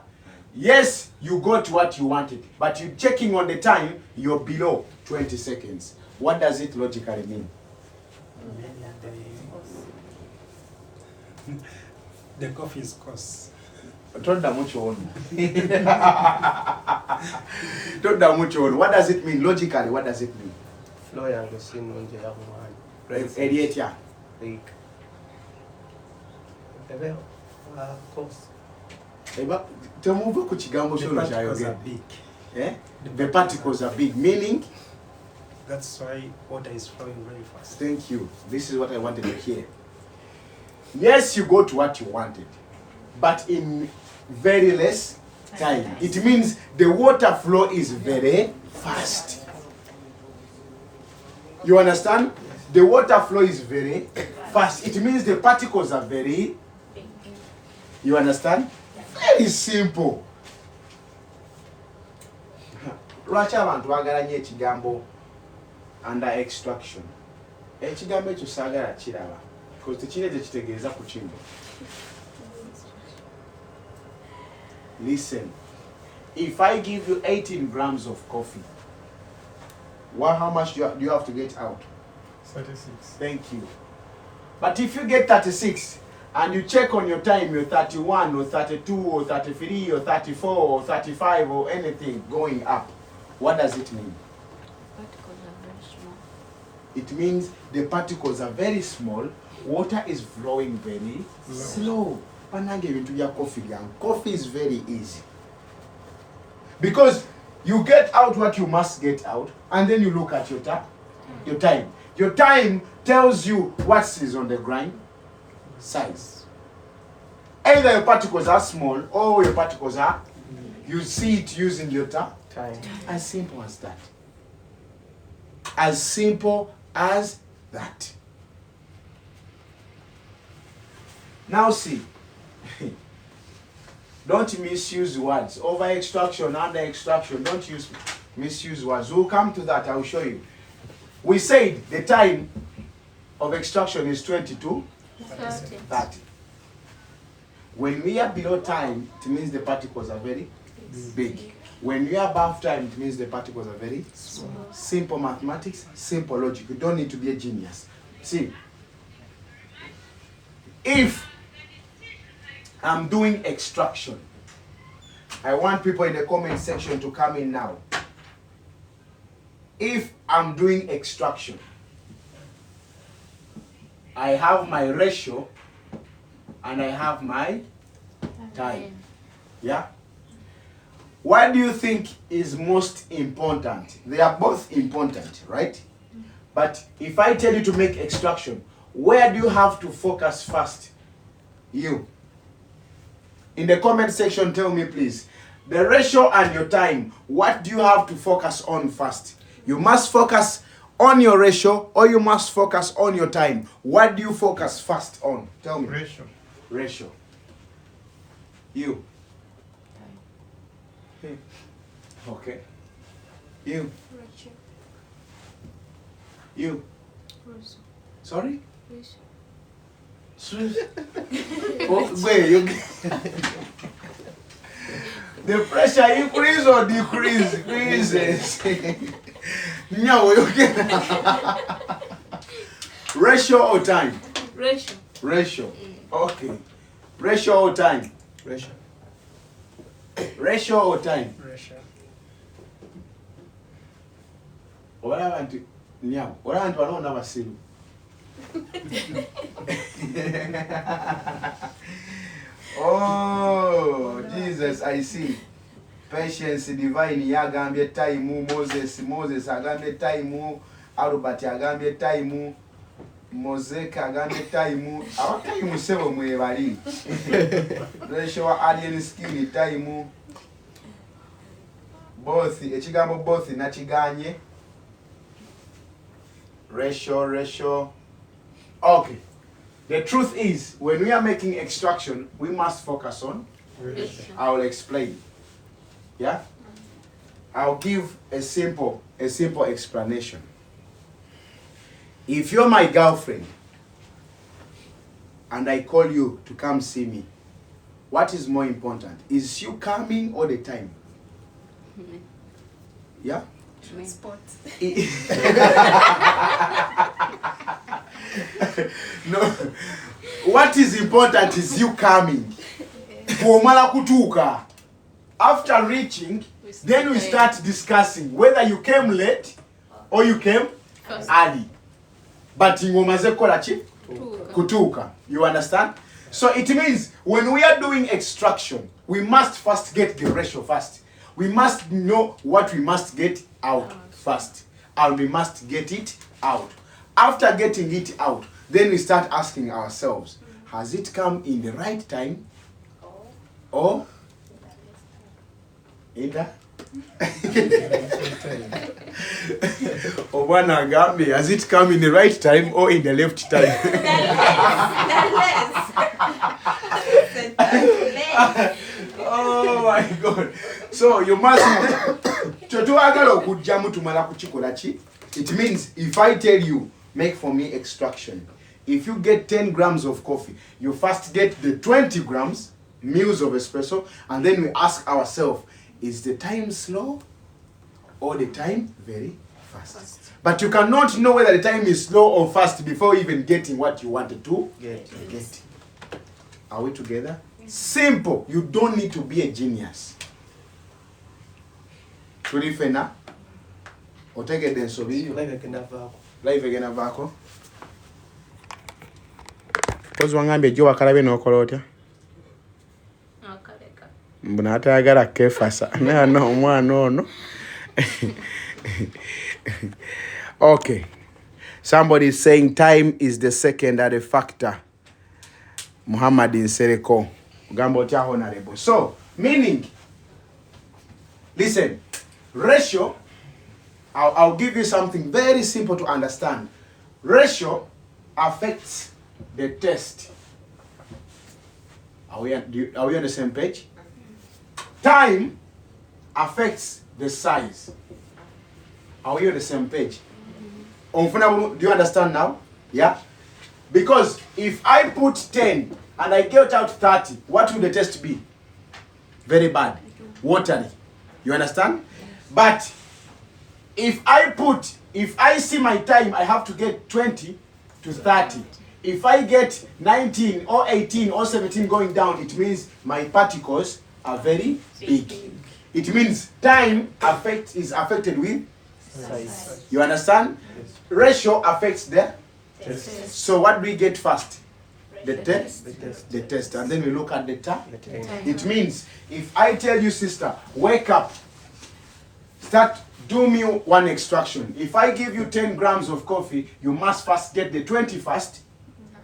Yes, you got what you wanted, but you checking on the time, you're below 20 seconds. What does it logically mean? The coffee is cost. What does it mean? Logically, what does it mean? Eliatia. The big. The particles are big, meaning? That's why water is flowing very fast. Thank you. This is what I wanted to hear. Yes, you got what you wanted, but in very less time. It means the water flow is very fast. You understand? The water flow is very fast. It means the particles are very... You understand? Very simple. Lwaki abantu bagala nnyo ekigambo under extraction? Ekigambo ekyo saagala kiraba. Because tekirina kye kitegeeza ku kino. Listen. If I give you 18 grams of coffee, how much do you have to get out? 36. Thank you. But if you get 36 and you check on your time, you're 31 or 32 or 33 or 34 or 35 or anything going up, what does it mean? Small. It means the particles are very small, water is flowing very slow. Panange bintu bya coffee byange. Coffee is very easy. Because you get out what you must get out, and then you look at your time. Your time tells you what is on the grind size. Either your particles are small or your particles are, you see it using your time. As simple as that. As simple as that. Now see, don't misuse words. Over extraction, under extraction, don't misuse words. We'll come to that, I'll show you. We said the time of extraction is 22, 30. When we are below time, it means the particles are very big. When we are above time, it means the particles are very small. Simple mathematics, simple logic. You don't need to be a genius. See, if I'm doing extraction, I want people in the comment section to come in now. If I'm doing extraction, I have my ratio and I have my time. Yeah? What do you think is most important? They are both important, right? But if I tell you to make extraction, where do you have to focus first? You. In the comment section, tell me please. The ratio and your time, what do you have to focus on first? You must focus on your ratio or you must focus on your time. What do you focus first on? Tell me. Ratio. Ratio. You. Okay. You. Ratio. You. Ratio. Sorry? Ratio. Oh, wait, you the pressure increase or decrease? Increases. No, you can. Ratio or time? Ratio. Ratio. Okay. Ratio or time? Ratio. Ratio or time? Ratio. What happened to Nyao? What happened to another Basilu? Oh, Jesus, I see. Patience divine yagambye time. Moses agambye time. Albert agambye time. Mosaic agambye time. Our time sebo mwebali. Ratio alien skin time. Both ekigambo both nakiganye. Ratio. Okay. The truth is, when we are making extraction, we must focus on. Ratio. I will explain. Yeah? I'll give a simple explanation. If you're my girlfriend and I call you to come see me, what is more important? Is you coming or the time? Yeah? Transport. No. What is important is you coming. Kuomala kutuka. After reaching, then we start discussing whether you came late or you came early. But ngomaze kola chi? Kutuka. You understand? So it means when we are doing extraction, we must first get the ratio first. We must know what we must get out first. And we must get it out. After getting it out, then we start asking ourselves, has it come in the right time? Or in the Obwana Agambe, has it come in the right time or in the left time? Oh my God. So you must it means if I tell you make for me extraction, if you get 10 grams of coffee, you first get the 20 grams mils of espresso, and then we ask ourselves, is the time slow or the time very fast? But you cannot know whether the time is slow or fast before even getting what you wanted to get. Are we together? Simple. You don't need to be a genius. Tulifena? otegedde ensobi yo live egenda vaako kozi wangambye ejjo wakalabye n'okola otya Akaleka. mbona atayagala kefasa naye omwana ono okay, somebody is saying time is the secondary factor. Muhammad Nsereko gamba otya honorable. So meaning, listen, ratio, I'll give you something very simple to understand. Ratio affects the test. Are we on the same page? Time affects the size. Are we on the same page? Do you understand now? Yeah? Because if I put 10 and I get out 30, what will the test be? Very bad. Watery. You understand? But if I see my time, I have to get 20 to 30. If I get 19 or 18 or 17 going down, it means my particles are very big. It means time is affected with size. You understand? Yes. Ratio affects the Test. So what do we get first? The Test. test. The test. And then we look at the time. The time. It means if I tell you, sister, wake up, start, do me one extraction. If I give you 10 grams of coffee, you must first get the 20 first,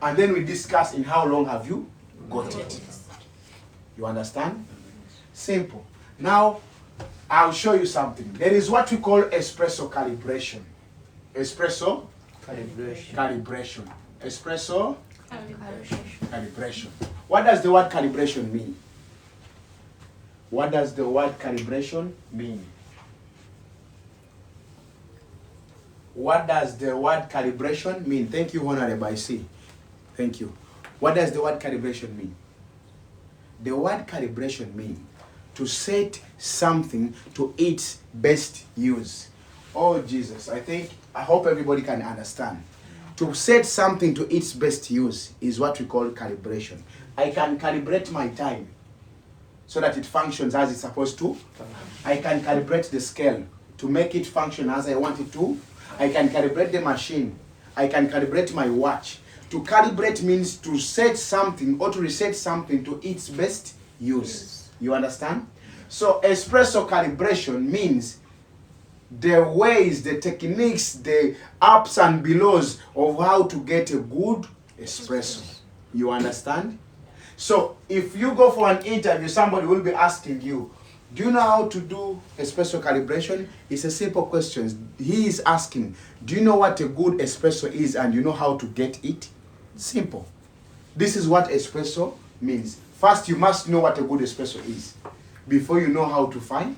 and then we discuss in how long have you got it. You understand? Simple. Now, I'll show you something. There is what we call espresso calibration. Espresso calibration. Espresso calibration. What does the word calibration mean? What does the word calibration mean? What does the word calibration mean? Thank you, Honorable I see. Thank you. What does the word calibration mean? The word calibration means to set something to its best use. Oh, Jesus, I hope everybody can understand. To set something to its best use is what we call calibration. I can calibrate my time so that it functions as it's supposed to. I can calibrate the scale to make it function as I want it to. I can calibrate the machine. I can calibrate my watch. To calibrate means to set something or to reset something to its best use. You understand? So espresso calibration means the ways, the techniques, the ups and belows of how to get a good espresso. You understand? So if you go for an interview, somebody will be asking you, do you know how to do espresso calibration? It's a simple question. He is asking, do you know what a good espresso is and you know how to get it? Simple. This is what espresso means. First, you must know what a good espresso is before you know how to find.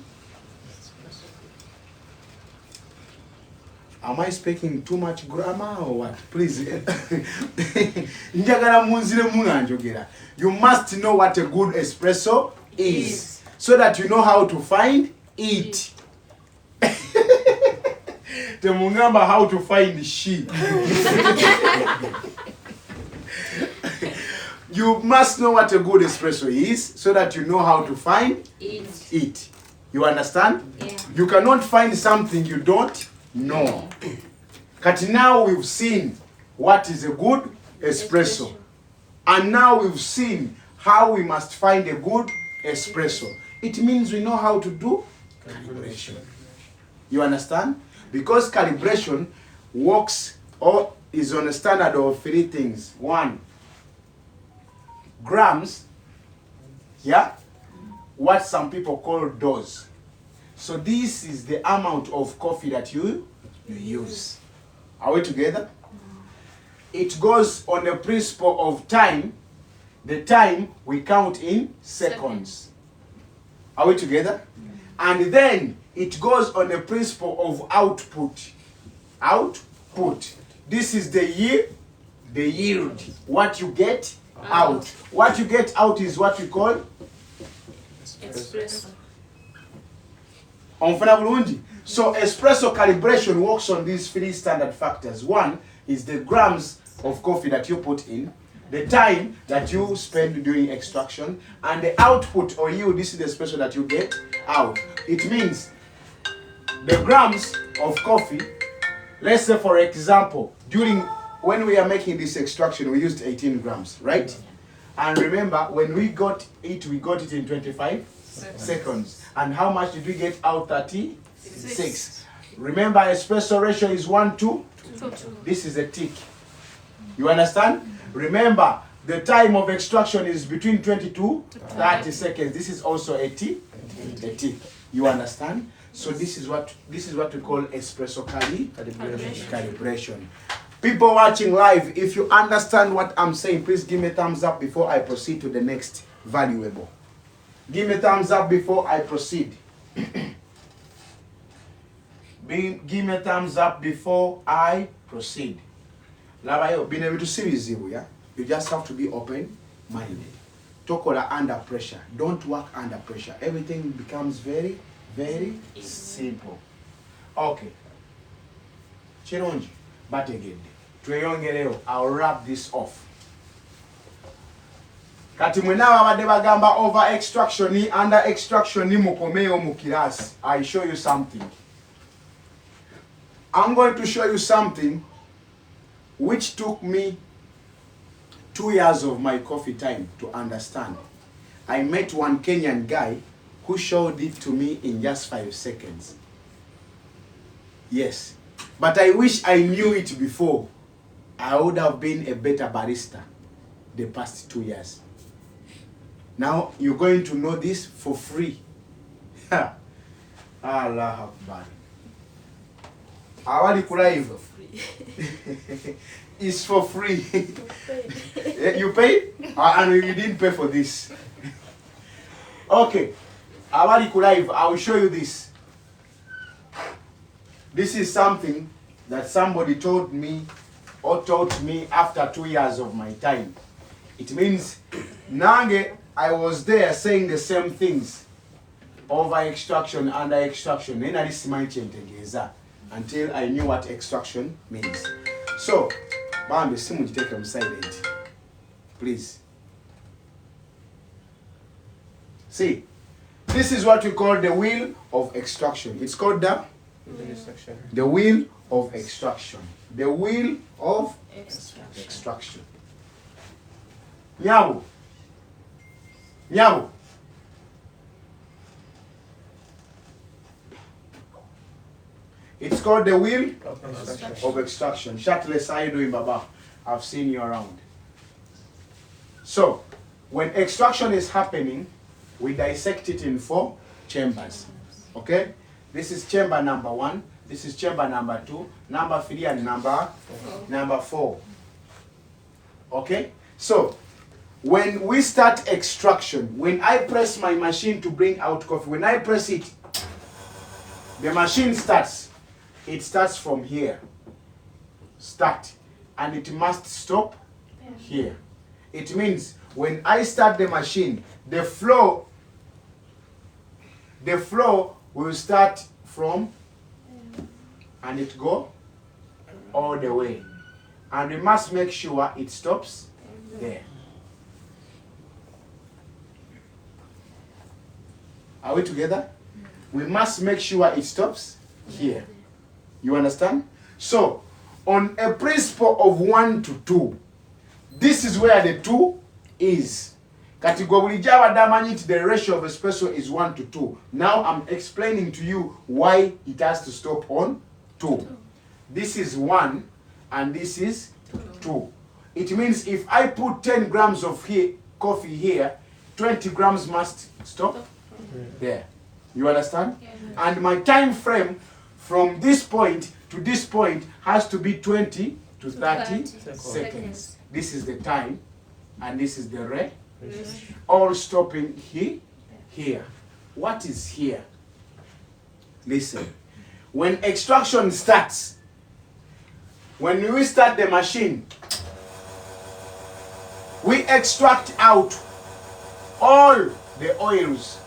Am I speaking too much grammar or what? Please. You must know what a good espresso is so that you know how to find it. Remember how to find she. You must know what a good espresso is so that you know how to find it. You understand? Yeah. You cannot find something you don't know. But now we've seen what is a good espresso. And now we've seen how we must find a good espresso. It means we know how to do calibration. You understand? Because calibration works or is on a standard of 3 things. 1, grams, yeah, what some people call dose. So this is the amount of coffee that you use. Are we together? It goes on the principle of time. The time we count in seconds. Are we together? And then it goes on the principle of output. Output. This is the yield. What you get out. What you get out is what we call Espresso. So espresso calibration works on these 3 standard factors. 1 is the grams of coffee that you put in, the time that you spend doing extraction, and the output or yield. This is the espresso that you get out. It means the grams of coffee, let's say for example, when we are making this extraction, we used 18 grams, right? And remember, when we got it in 25 seconds. And how much did we get out? 36. Remember, espresso ratio is 1 to 2. This is a tick. You understand? Remember, the time of extraction is between 20 to 30 seconds. This is also a tick. You understand? So this is what we call espresso calibration. People watching live, if you understand what I'm saying, please give me a thumbs up before I proceed to the next valuable. Give me a thumbs up before I proceed. Give me a thumbs up before I proceed. You just have to be open-minded. Tokola under pressure. Don't work under pressure. Everything becomes very, very simple. Okay. Chirungi, bategedde. Tweyongereyo. I'll wrap this off. Kati mwena wabadde bagamba over extraction ni under extraction ni mukomeyo mu kirasi. I show you something. I'm going to show you something which took me 2 years of my coffee time to understand. I met one Kenyan guy who showed it to me in just 5 seconds. Yes. But I wish I knew it before. I would have been a better barista the past 2 years. Now you're going to know this for free. Allah Akbar. Awali Kulaiv. It's for free. You paid? And you didn't pay for this. Okay. Awali Kulaiv, I will show you this. This is something that somebody told me or taught me after 2 years of my time. It means Nange, I was there saying the same things. Over extraction, under extraction. Until I knew what extraction means. So, Bambi, Simu, take them silent. Please. See, this is what we call the wheel of extraction. It's called the wheel of extraction. The wheel of extraction. Nyabu. Nyabu. It's called the wheel of extraction. Shirtless, how you doing, Baba? I've seen you around. So, when extraction is happening, we dissect it in 4 chambers. Okay? This is chamber number 1. This is chamber number 2. Number 3 and number 4. Okay? So, when we start extraction, when I press my machine to bring out coffee, when I press it, the machine starts. It starts from here. Start. And it must stop here. It means when I start the machine, the flow will start from and it go all the way. And we must make sure it stops there. Are we together? We must make sure it stops here. You understand? So, on a principle of 1 to 2, this is where the 2 is. Category the ratio of espresso is 1 to 2. Now I'm explaining to you why it has to stop on 2. This is 1 and this is 2. It means if I put 10 grams of coffee here, 20 grams must stop there. You understand? And my time frame from this point to this point has to be 20 to 30 seconds. This is the time and this is the rate. All stopping here. What is here? Listen. When extraction starts, when we start the machine, we extract out all the oils.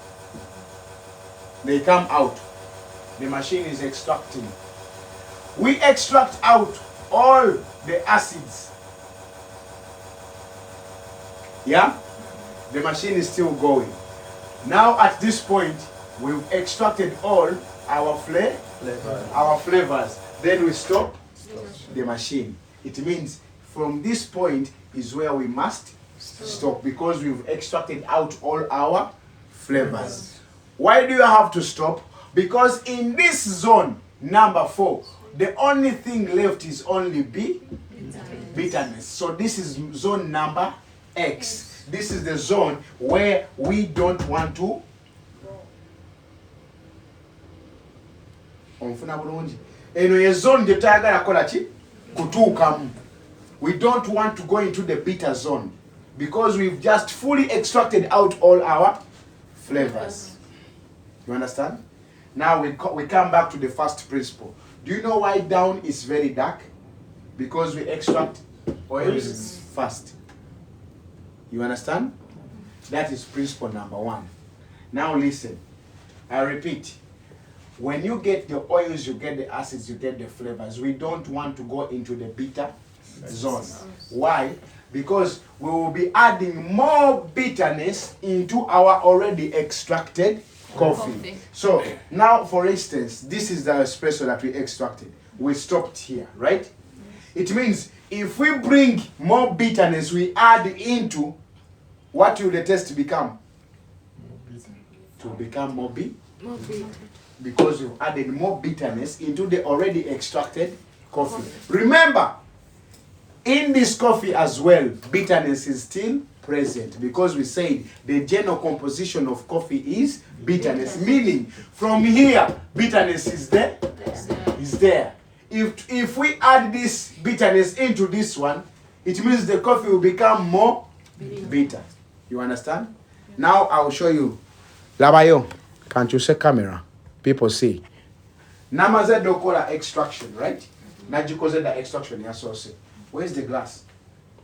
They come out. The machine is extracting. We extract out all the acids. Yeah? The machine is still going. Now at this point, we've extracted all our flavors. Then we stop the machine. It means from this point is where we must stop because we've extracted out all our flavors. Why do you have to stop? Because in this zone number 4, the only thing left is only bitterness. So this is zone number X. This is the zone where we don't want to we don't want to go into the bitter zone because we've just fully extracted out all our flavors. You understand? Now we come back to the first principle. Do you know why down is very dark? Because we extract oils first. You understand? That is principle number 1. Now listen. I repeat. When you get the oils, you get the acids, you get the flavors. We don't want to go into the bitter zone. Why? Because we will be adding more bitterness into our already extracted coffee. So now, for instance, this is the espresso that we extracted. We stopped here, right? It means if we bring more bitterness, we add into, what will the taste become? To become more bitter. Because you've added more bitterness into the already extracted coffee. Remember, in this coffee as well, bitterness is still present because we said the general composition of coffee is bitterness. Meaning, from here, bitterness is there. If we add this bitterness into this one, it means the coffee will become more bitter. You understand? Now I'll show you. Labayo, can't you say camera? People see. Namaze dokola extraction, right? Najikoze the extraction, yes, so say. Where's the glass?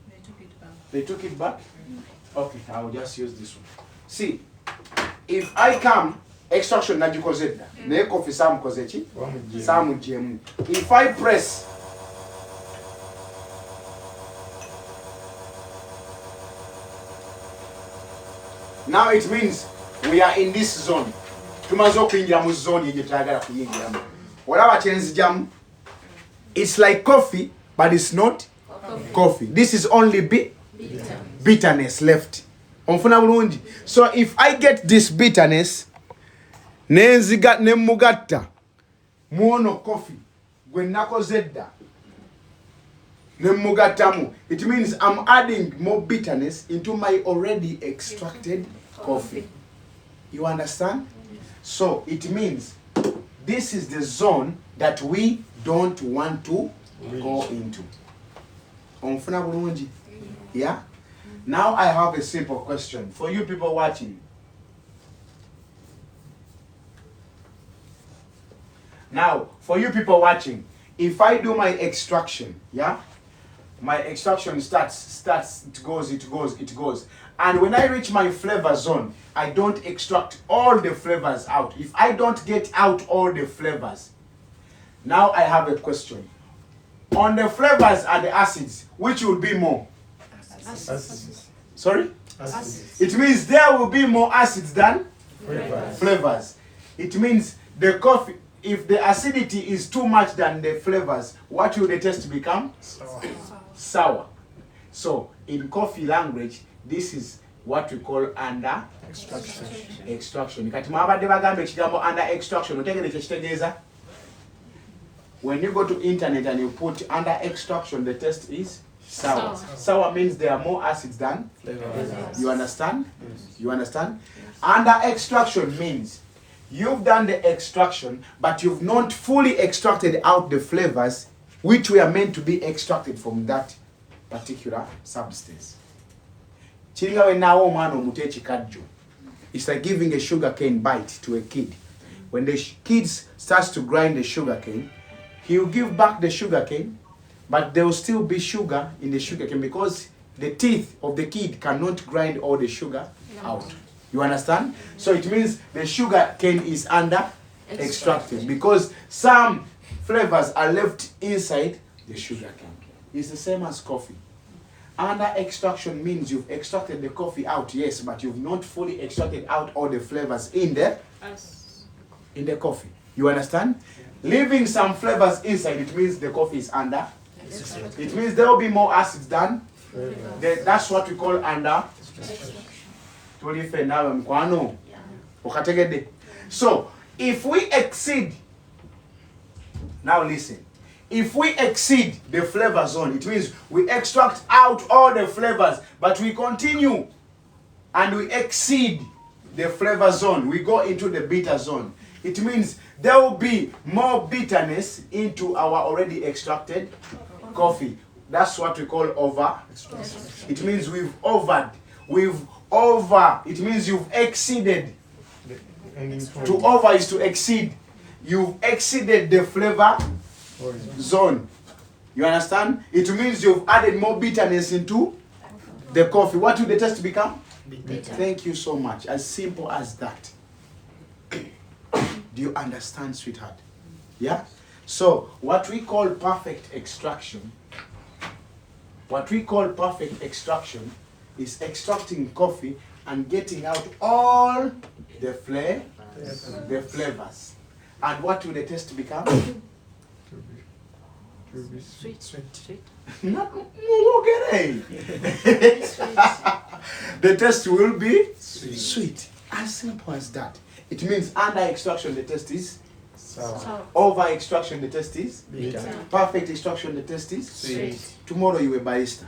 They took it back. They took it back? Okay, I will just use this one. See, if I come, extraction najikoze da. Ne coffee sam kozechi? Sam GM. If I press, now it means we are in this zone. Tumazo kuingira mu zone yenye twagala kuyingiramu. Olaba kyenzijjamu. It's like coffee, but it's not coffee. This is only bitterness left. Onfuna bulungi. So if I get this bitterness, nenziga nemugatta muono coffee gwe nakozedda nemugattamu, it means I'm adding more bitterness into my already extracted coffee. You understand? So it means this is the zone that we don't want to go into. Onfuna bulungi. Yeah? Now I have a simple question for you people watching. Now, for you people watching, if I do my extraction, yeah? My extraction starts, it goes. And when I reach my flavor zone, I don't extract all the flavors out. If I don't get out all the flavors, now I have a question. On the flavors and the acids, which will be more? Acids. Sorry? Acids. It means there will be more acids than flavors. It means the coffee, if the acidity is too much than the flavors, what will the taste become? Sour. So, in coffee language, this is what we call under extraction. Kati mwabadde bagamba ekigambo under extraction, otegeera ekitegeeza? When you go to internet and you put under extraction, the taste is sour. Sour means there are more acids than flavors. You understand? Yes. You understand? Under extraction means you've done the extraction, but you've not fully extracted out the flavors which were meant to be extracted from that particular substance. Chiringa we nawo omwana omuto ekikajjo. It's like giving a sugarcane bite to a kid. When the kid starts to grind the sugarcane, he will give back the sugarcane, but there will still be sugar in the sugarcane because the teeth of the kid cannot grind all the sugar out. You understand? So it means the sugarcane is under extracted because some flavors are left inside the sugarcane. It's the same as coffee. Under extraction means you've extracted the coffee out, yes, but you've not fully extracted out all the flavors in the coffee. You understand? Leaving some flavors inside, it means the coffee is under. It means there will be more acids than. That's what we call under. So, if we exceed, now listen, if we exceed the flavor zone, it means we extract out all the flavors, but we continue and we exceed the flavor zone, we go into the bitter zone. It means there will be more bitterness into our already extracted coffee. That's what we call over. It means we've overed. It means you've exceeded. To over is to exceed. You've exceeded the flavor zone. You understand? It means you've added more bitterness into the coffee. What will the taste become? Bitter. Thank you so much. As simple as that. Do you understand, sweetheart? Yeah? So, what we call perfect extraction is extracting coffee and getting out all the flavors. And what will the taste become? Sweet. Not okay. The taste will be sweet. As simple as that. It means under extraction the taste is Sour. over extraction the taste is Bitter. perfect extraction the taste is Sweet. Tomorrow you will barista.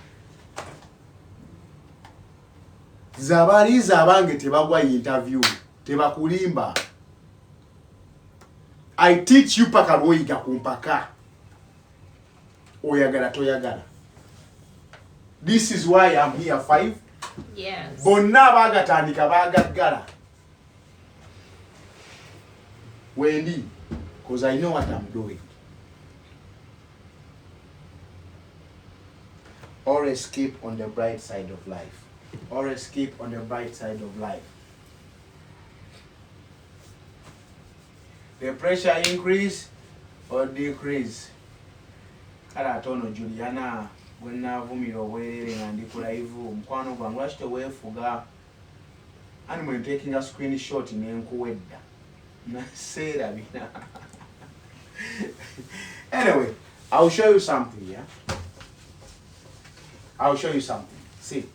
Zabaliza abange tebagwa interview, tebakulimba. I teach you paka lwoyiga kumpaka. Oyagala toyagala. This is why I'm here 5. Yes. Bonna bagatandika bagagala. Wendy, because I know what I'm doing. Always keep on the bright side of life. Always keep on the bright side of life. The pressure increase or decrease. Kala tono Juliana gwena vumiro obwerere nga ndi ku live mukwano gwange lwaki teweefuga ani mwe taking a screenshot nenkuwedda naseerabina. Anyway, I'll show you something, yeah? I'll show you something. See.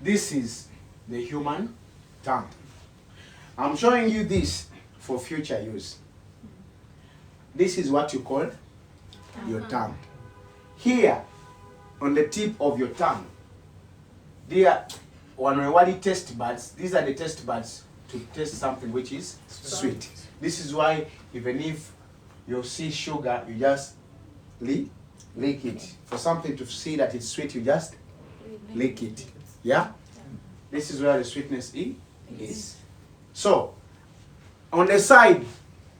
This is the human tongue. I'm showing you this for future use. This is what you call your tongue. Here, on the tip of your tongue, there are taste buds. These are the taste buds to taste something which is sweet. This is why even if you see sugar, you just lick it. For something to see that it's sweet, you just lick it. Yeah? This is where the sweetness is. So, on the side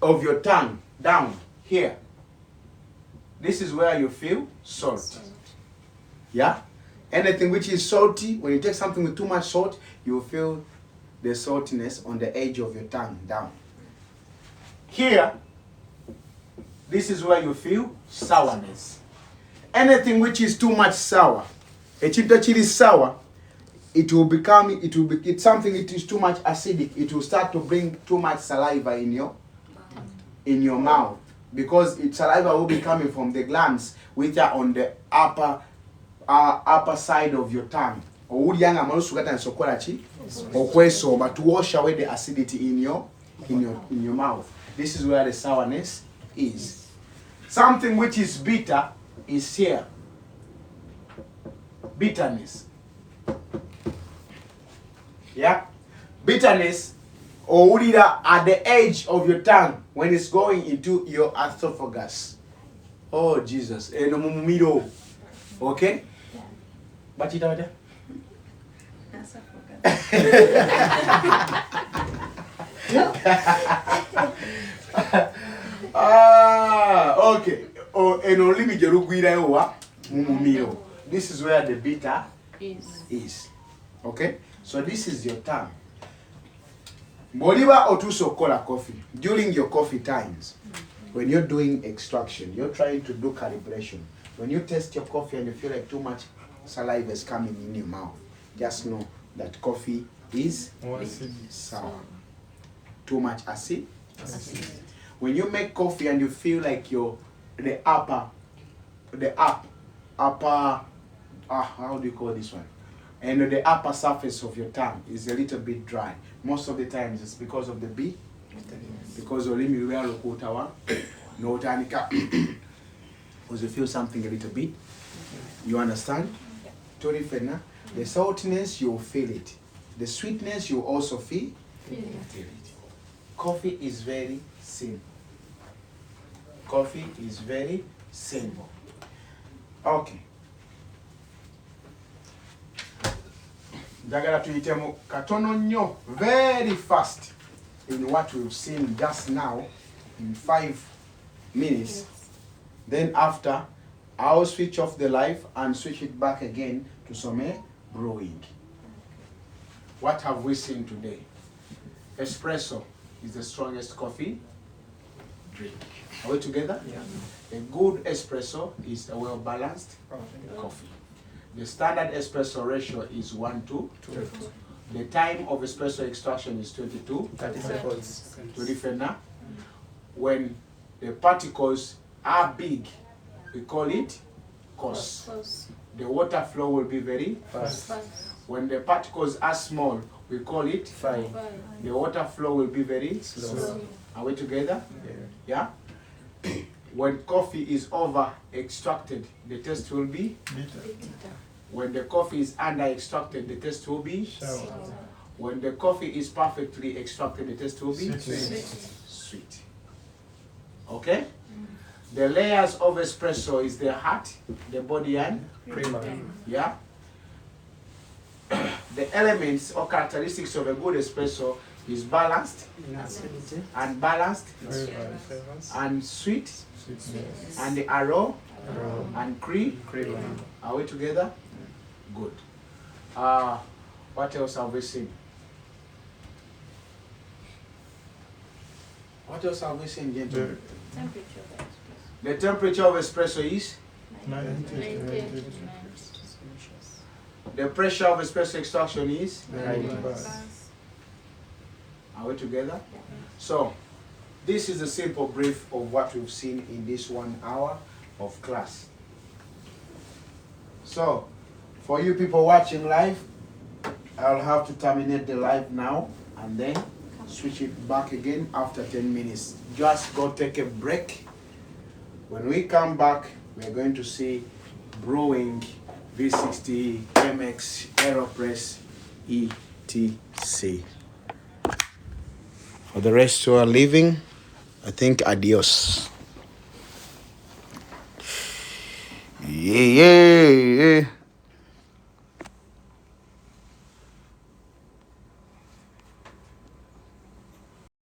of your tongue, down here, this is where you feel salt. Yeah? Anything which is salty, when you take something with too much salt, you feel the saltiness on the edge of your tongue, down. Here, this is where you feel sourness. Anything which is too much sour, chili sour, it's something it is too much acidic. It will start to bring too much saliva in your mouth, because saliva will be coming from the glands which are on the upper side of your tongue. To wash away the acidity in your mouth. This is where the sourness is. Something which is bitter is here. Bitterness. Yeah? Bitterness or at the edge of your tongue when it's going into your esophagus. Oh Jesus. Okay? But you okay. This is where the bitter is. Okay? So this is your tongue. Boliba otuso kola coffee. During your coffee times, when you're doing extraction, you're trying to do calibration. When you taste your coffee and you feel like too much saliva is coming in your mouth, just know that coffee is More acid. sour. Too much acid. When you make coffee and you feel like how do you call this one? And the upper surface of your tongue is a little bit dry. Most of the times it's because of the bee. Because olimi lwe alokutawa no tanika because you feel something a little bit. You understand? Tori Fena, the saltiness you'll feel it. The sweetness you also feel it. Coffee is very simple. Coffee is very simple. Okay. Njagala tuyitemu katono nnyo very fast in what we've seen just now in 5 minutes. Then after, I'll switch off the live and switch it back again to some brewing. What have we seen today? Espresso is the strongest coffee drink. Are we together? Yeah. A good espresso is a well-balanced coffee. The standard espresso ratio is 1:2. The time of espresso extraction is 30 seconds. to different now. When the particles are big, we call it coarse. The water flow will be very Fast. When the particles are small, we call it Fine. the water flow will be very Slow. Are we together? Yeah. Yeah? When coffee is over extracted, the taste will be. Bitter. When the coffee is under extracted, the taste will be. Sour. When the coffee is perfectly extracted, the taste will be Sweet. sweet. Okay? The layers of espresso is the heart, the body, and Creamer. yeah. The elements or characteristics of a good espresso is balanced and balanced Flavors. and sweet Sweetness. and the arrow Aroma. and cream. Creamer. Are we together? Good. What else have we seen? What else have we seen, gentlemen? The temperature of espresso is? 90 to 90. The pressure of espresso extraction is? 90 bars. Are we together? So, this is a simple brief of what we've seen in this 1 hour of class. So, for you people watching live, I'll have to terminate the live now and then switch it back again after 10 minutes. Just go take a break. When we come back, we're going to see brewing V60 MX Aeropress ETC. For the rest who are leaving, I think adios. Yeah.